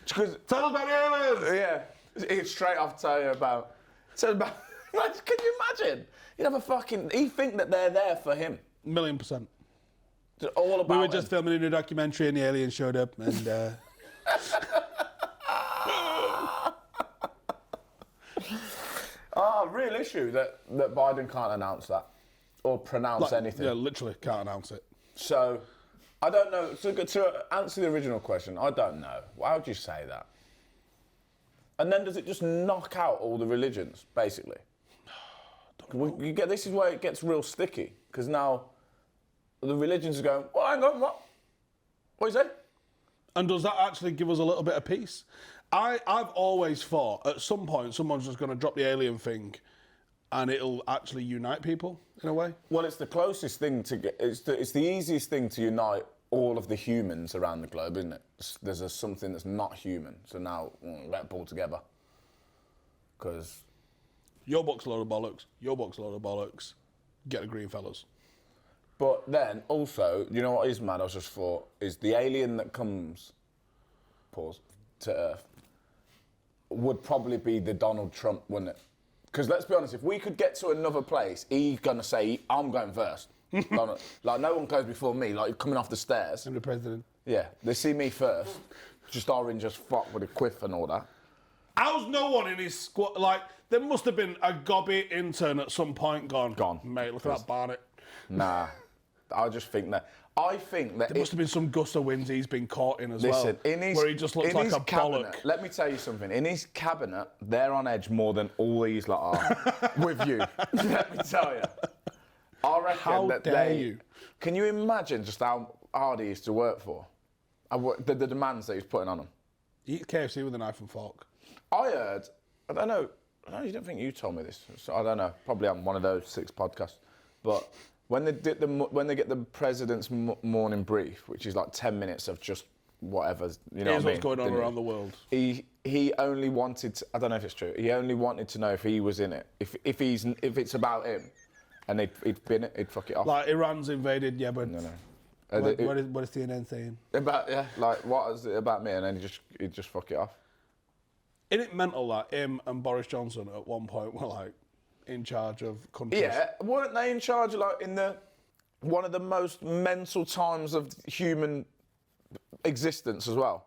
[SPEAKER 2] Because
[SPEAKER 1] tell us about the aliens!
[SPEAKER 2] Yeah. He'd straight off tell you about... Can you imagine? He'd have a fucking... He'd think that they're there for him.
[SPEAKER 1] 1,000,000%.
[SPEAKER 2] Just all about
[SPEAKER 1] We were just filming a new documentary and the aliens showed up and...
[SPEAKER 2] real issue that Biden can't announce that or pronounce anything.
[SPEAKER 1] Yeah, literally can't announce it.
[SPEAKER 2] So I don't know. To answer the original question, I don't know. Why would you say that? And then does it just knock out all the religions, basically? This is where it gets real sticky, because now the religions are going, well, hang on, what? What you say?
[SPEAKER 1] And does that actually give us a little bit of peace? I've always thought at some point someone's just going to drop the alien thing and it'll actually unite people in a way.
[SPEAKER 2] Well, it's the closest thing to get. It's the easiest thing to unite all of the humans around the globe, isn't it? There's something that's not human, so now let's pull together. Because
[SPEAKER 1] your book's a load of bollocks. Your book's a load of bollocks. Get the green fellas.
[SPEAKER 2] But then also, you know what is mad? I was just thought is the alien that comes, to Earth would probably be the Donald Trump, wouldn't it? Because let's be honest, if we could get to another place, he's gonna say, "I'm going first." Like no one goes before me. Like coming off the stairs.
[SPEAKER 1] I'm the president.
[SPEAKER 2] Yeah, they see me first, just orange as fuck with a quiff and all that.
[SPEAKER 1] How's no one in his squad? Like there must have been a gobby intern at some point gone. Mate, look at that Barnett.
[SPEAKER 2] Nah, I just think that. I think that
[SPEAKER 1] there must have been some gust of winds he's been caught in as
[SPEAKER 2] listen,
[SPEAKER 1] well. Where he just looks like a
[SPEAKER 2] cabinet,
[SPEAKER 1] bollock.
[SPEAKER 2] Let me tell you something. In his cabinet, they're on edge more than all these lot are with you. Let me tell you. I reckon
[SPEAKER 1] how
[SPEAKER 2] that
[SPEAKER 1] dare you?
[SPEAKER 2] Can you imagine just how hard he used to work for? The demands that he's putting on him.
[SPEAKER 1] He eats KFC with a knife and fork.
[SPEAKER 2] I heard, I don't know, you don't think you told me this, so I don't know, probably on one of those 6 podcasts, but when they get the president's morning brief, which is like 10 minutes of just whatever, you know what I mean?
[SPEAKER 1] What's going on around the world.
[SPEAKER 2] He only wanted to, I don't know if it's true, he only wanted to know if he was in it, if it's about him, and he'd been it, he'd fuck it off.
[SPEAKER 1] Like Iran's invaded, yeah, but
[SPEAKER 2] No.
[SPEAKER 1] What is CNN saying?
[SPEAKER 2] What is it about me? And then he'd just fuck it off.
[SPEAKER 1] Isn't it mental that him and Boris Johnson at one point were like in charge of countries?
[SPEAKER 2] Yeah, weren't they in charge of like in one of the most mental times of human existence as well?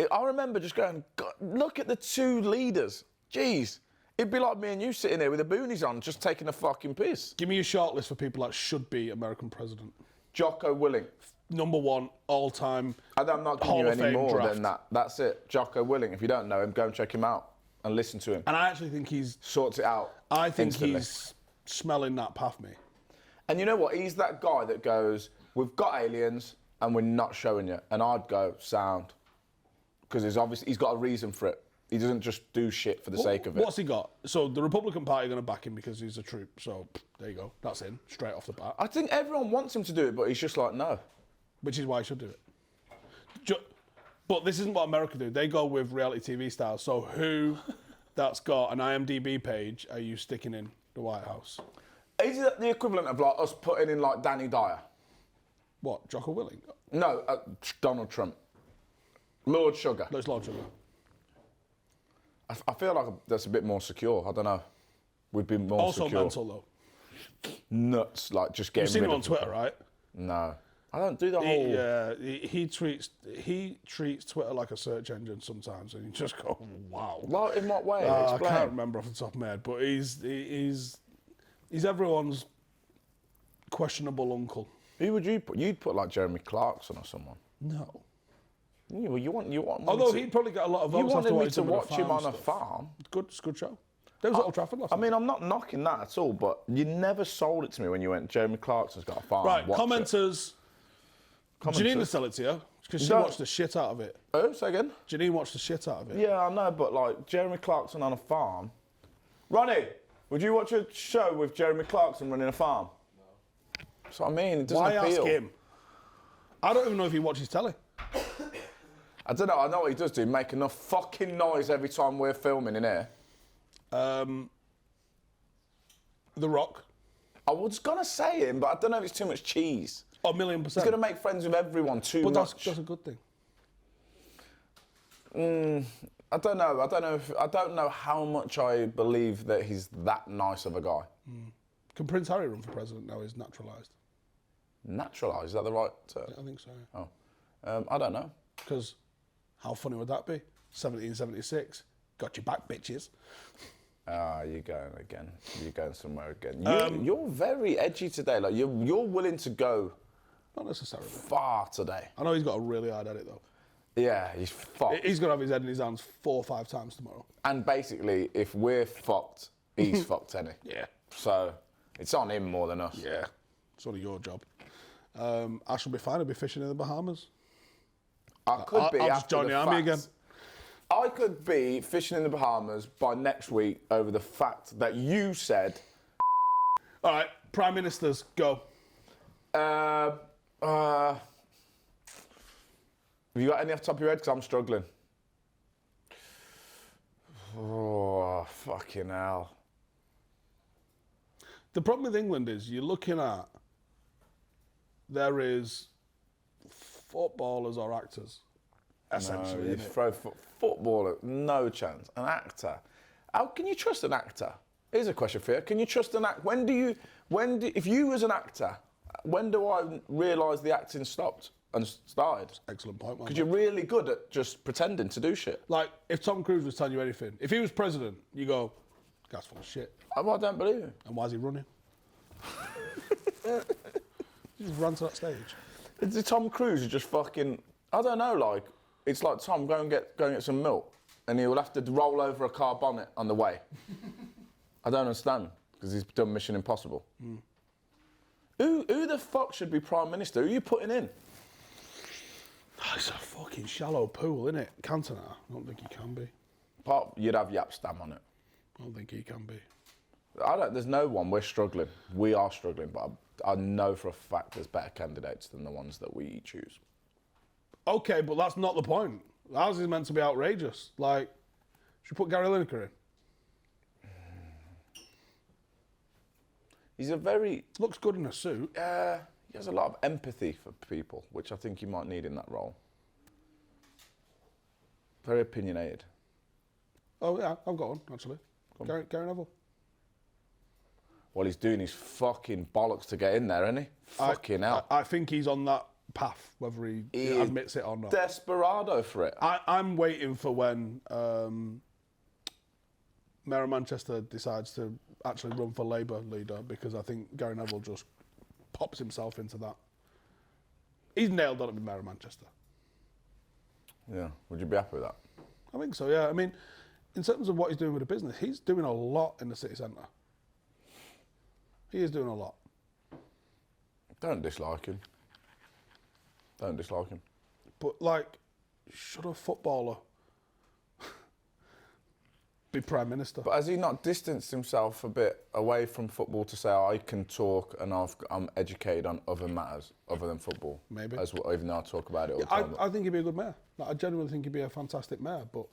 [SPEAKER 2] I remember just going, God, look at the 2 leaders. Jeez. It'd be like me and you sitting there with the boonies on, just taking a fucking piss.
[SPEAKER 1] Give me a short list for people that should be American president.
[SPEAKER 2] Jocko Willink.
[SPEAKER 1] Number 1 all-time.
[SPEAKER 2] I'm not giving you any more than that. That's it. Jocko Willink. If you don't know him, go and check him out and listen to him.
[SPEAKER 1] And I actually think he's
[SPEAKER 2] sorts it out.
[SPEAKER 1] I think
[SPEAKER 2] instantly.
[SPEAKER 1] He's smelling that path, mate.
[SPEAKER 2] And you know what? He's that guy that goes, "We've got aliens and we're not showing you." And I'd go, "Sound," because he's got a reason for it. He doesn't just do shit for the sake of it.
[SPEAKER 1] What's he got? So the Republican Party are going to back him because he's a troop. So there you go. That's in straight off the bat.
[SPEAKER 2] I think everyone wants him to do it, but he's just like, no.
[SPEAKER 1] Which is why he should do it. But this isn't what America do. They go with reality TV stars. So who that's got an IMDb page are you sticking in the White House?
[SPEAKER 2] Is it the equivalent of like us putting in like Danny Dyer?
[SPEAKER 1] What, Jocko Willink?
[SPEAKER 2] No, Donald Trump. Lord Sugar.
[SPEAKER 1] No, it's Lord Sugar.
[SPEAKER 2] I feel like that's a bit more secure. I don't know. We'd be more
[SPEAKER 1] also
[SPEAKER 2] secure.
[SPEAKER 1] Also mental, though.
[SPEAKER 2] Nuts, like just getting
[SPEAKER 1] You've seen
[SPEAKER 2] rid
[SPEAKER 1] him on
[SPEAKER 2] of
[SPEAKER 1] Twitter, right?
[SPEAKER 2] No. I don't do the whole...
[SPEAKER 1] Yeah, he treats Twitter like a search engine sometimes, and you just go, wow.
[SPEAKER 2] Well, in what way?
[SPEAKER 1] I can't remember off the top of my head, but he's everyone's questionable uncle.
[SPEAKER 2] Who would you put? You'd put like Jeremy Clarkson or someone.
[SPEAKER 1] No.
[SPEAKER 2] Yeah, well, you want.
[SPEAKER 1] Although he'd probably get a lot of votes.
[SPEAKER 2] You wanted me to
[SPEAKER 1] watch
[SPEAKER 2] him on a farm.
[SPEAKER 1] It's a good show. There was at Old Trafford last night.
[SPEAKER 2] I mean, I'm not knocking that at all, but you never sold it to me when you went, Jeremy Clarkson's got a farm.
[SPEAKER 1] Right,
[SPEAKER 2] watch
[SPEAKER 1] commenters. Janine to sell it to you because she watched the shit out of it.
[SPEAKER 2] Oh, say again?
[SPEAKER 1] Janine watched the shit out of it.
[SPEAKER 2] Yeah, I know, but like Jeremy Clarkson on a farm. Ronnie, would you watch a show with Jeremy Clarkson running a farm? No. That's what I mean. It doesn't
[SPEAKER 1] Why
[SPEAKER 2] appeal.
[SPEAKER 1] ask him? I don't even know if he watches telly.
[SPEAKER 2] I don't know. I know what he does do. Make enough fucking noise every time we're filming in here.
[SPEAKER 1] The Rock.
[SPEAKER 2] I was gonna say him, but I don't know if it's too much cheese.
[SPEAKER 1] Oh, 1,000,000%.
[SPEAKER 2] He's gonna make friends with everyone too much.
[SPEAKER 1] But that's a good thing.
[SPEAKER 2] I don't know. I don't know how much I believe that he's that nice of a guy.
[SPEAKER 1] Can Prince Harry run for president now? He's naturalised.
[SPEAKER 2] Naturalised? Is that the right term?
[SPEAKER 1] I think so.
[SPEAKER 2] Oh, I don't know.
[SPEAKER 1] Because how funny would that be? 1776. Got your back, bitches.
[SPEAKER 2] Ah, you're going again. You're going somewhere again. You're very edgy today. Like you're willing to go
[SPEAKER 1] Not necessarily.
[SPEAKER 2] Far today.
[SPEAKER 1] I know he's got a really hard edit, though.
[SPEAKER 2] Yeah, he's fucked.
[SPEAKER 1] He's going to have his head in his hands 4 or 5 times tomorrow.
[SPEAKER 2] And basically, if we're fucked, he's fucked, any.
[SPEAKER 1] Yeah.
[SPEAKER 2] So it's on him more than us.
[SPEAKER 1] Yeah. It's only your job. I shall be fine. I'll be fishing in the Bahamas.
[SPEAKER 2] I could be.
[SPEAKER 1] I'll just join the army again.
[SPEAKER 2] I could be fishing in the Bahamas by next week over the fact that you said.
[SPEAKER 1] All right, Prime Ministers, go.
[SPEAKER 2] Have you got any off the top of your head? Because I'm struggling. Oh, fucking hell.
[SPEAKER 1] The problem with England is you're looking at there is footballers or actors, essentially.
[SPEAKER 2] No, you throw footballer, no chance. An actor. How can you trust an actor? Here's a question for you. Can you trust an actor? If you was an actor, when do I realise the acting stopped and started?
[SPEAKER 1] Excellent point, man.
[SPEAKER 2] Because you're really good at just pretending to do shit.
[SPEAKER 1] Like, if Tom Cruise was telling you anything, if he was president, you go, guy's full of shit.
[SPEAKER 2] I don't believe him.
[SPEAKER 1] And why is he running? He just ran to that stage.
[SPEAKER 2] It's Tom Cruise is just fucking, I don't know, like, it's like, Tom, go and get some milk. And he will have to roll over a car bonnet on the way. I don't understand, because he's done Mission Impossible. Who the fuck should be Prime Minister? Who are you putting in?
[SPEAKER 1] Oh, it's a fucking shallow pool, isn't it? Cantona? I don't think he can be.
[SPEAKER 2] You'd have Yapstam on it.
[SPEAKER 1] I don't think he can be.
[SPEAKER 2] There's no one. We're struggling. We are struggling, but I know for a fact there's better candidates than the ones that we choose.
[SPEAKER 1] Okay, but that's not the point. Ours is meant to be outrageous. Like, should we put Gary Lineker in?
[SPEAKER 2] He's a very...
[SPEAKER 1] Looks good in a suit.
[SPEAKER 2] He has a lot of empathy for people, which I think you might need in that role. Very opinionated.
[SPEAKER 1] Oh, yeah, I've got one, actually. Gary Neville.
[SPEAKER 2] Well, he's doing his fucking bollocks to get in there, isn't he? Fucking hell.
[SPEAKER 1] I think he's on that path, whether he admits it or not.
[SPEAKER 2] Desperado for it.
[SPEAKER 1] I'm waiting for when Mayor of Manchester decides to actually run for Labour leader, because I think Gary Neville just pops himself into that. He's nailed on to be Mayor of Manchester.
[SPEAKER 2] Yeah. Would you be happy with that?
[SPEAKER 1] I think so, yeah. I mean, in terms of what he's doing with the business, he's doing a lot in the city centre. He is doing a lot.
[SPEAKER 2] Don't dislike him. Don't dislike him.
[SPEAKER 1] But, like, should a footballer be Prime Minister?
[SPEAKER 2] But has he not distanced himself a bit away from football to say, I can talk and I'm educated on other matters other than football?
[SPEAKER 1] Maybe.
[SPEAKER 2] Even though I talk about it all the time.
[SPEAKER 1] I think he'd be a good mayor. Like, I genuinely think he'd be a fantastic mayor. But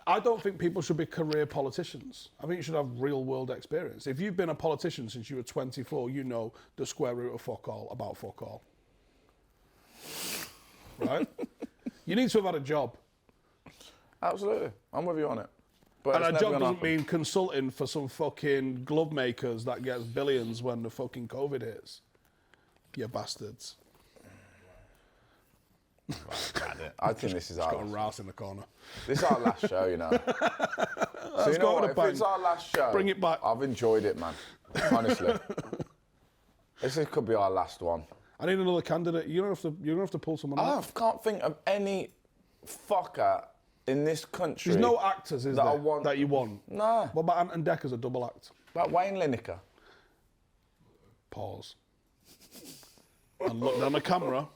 [SPEAKER 1] I don't think people should be career politicians. I think you should have real world experience. If you've been a politician since you were 24, you know the square root of fuck all about fuck all. Right? You need to have had a job.
[SPEAKER 2] Absolutely. I'm with you on it. But
[SPEAKER 1] And a job doesn't mean consulting for some fucking glove makers that gets billions when the fucking COVID hits. You bastards.
[SPEAKER 2] Right, I think this is our
[SPEAKER 1] Got a rouse in the corner.
[SPEAKER 2] This is our last show, you know. So you know what? If it's our last show,
[SPEAKER 1] Bring it back.
[SPEAKER 2] I've enjoyed it, man. Honestly. This could be our last one.
[SPEAKER 1] I need another candidate. You're gonna have to pull someone
[SPEAKER 2] I
[SPEAKER 1] out.
[SPEAKER 2] can't think of any fucker in this country.
[SPEAKER 1] There's no actors, is
[SPEAKER 2] that
[SPEAKER 1] there, that you want?
[SPEAKER 2] No.
[SPEAKER 1] What about Ant and Dec as a double act?
[SPEAKER 2] About Wayne Lineker.
[SPEAKER 1] Pause. And look down the camera.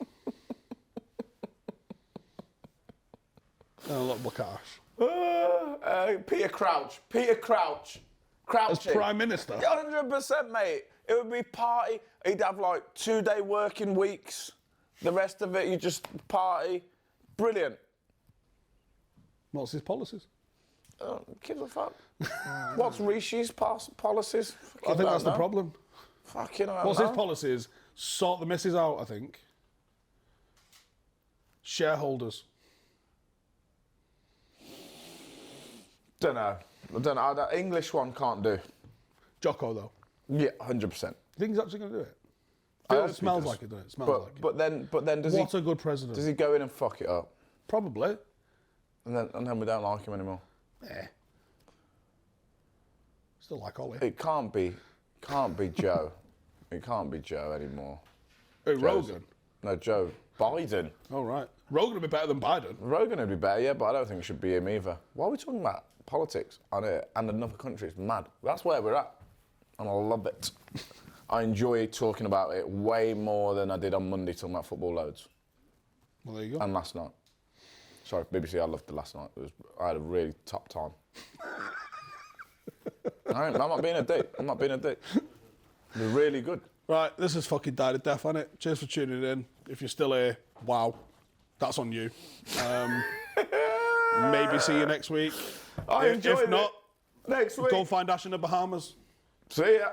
[SPEAKER 1] And look at Ash.
[SPEAKER 2] Peter Crouch. Crouching.
[SPEAKER 1] As Prime Minister?
[SPEAKER 2] 100%, mate. It would be party. He'd have like 2-day working weeks. The rest of it, you just party. Brilliant.
[SPEAKER 1] What's his policies?
[SPEAKER 2] Gives a fuck. What's Rishi's policies?
[SPEAKER 1] I think that's the problem.
[SPEAKER 2] Fucking hell.
[SPEAKER 1] What's his policies? Sort the missus out, I think. Shareholders.
[SPEAKER 2] Don't know. That English one can't do.
[SPEAKER 1] Jocko, though.
[SPEAKER 2] Yeah, 100%.
[SPEAKER 1] You think he's actually going to do it?
[SPEAKER 2] It
[SPEAKER 1] smells like it, doesn't it? Smells like it.
[SPEAKER 2] But then does
[SPEAKER 1] What's a good president?
[SPEAKER 2] Does he go in and fuck it up?
[SPEAKER 1] Probably.
[SPEAKER 2] And then we don't like him anymore.
[SPEAKER 1] Still like Ollie.
[SPEAKER 2] It can't be Joe. It can't be Joe anymore.
[SPEAKER 1] Who, Rogan?
[SPEAKER 2] No, Joe Biden.
[SPEAKER 1] Oh, right. Rogan would be better than Biden.
[SPEAKER 2] Rogan would be better, yeah, but I don't think it should be him either. Why are we talking about politics on here and another country? It's mad. That's where we're at. And I love it. I enjoy talking about it way more than I did on Monday talking about football loads.
[SPEAKER 1] Well, there you go.
[SPEAKER 2] And last night. Sorry, BBC, I loved the last night. I had a really top time. I'm not being a dick. I'm not being a dick. It was really good.
[SPEAKER 1] Right, this has fucking died a death, hasn't it? Cheers for tuning in. If you're still here, wow. That's on you. Maybe see you next week.
[SPEAKER 2] I enjoyed
[SPEAKER 1] If not,
[SPEAKER 2] it. Next week.
[SPEAKER 1] go and find Ash in the Bahamas.
[SPEAKER 2] See ya.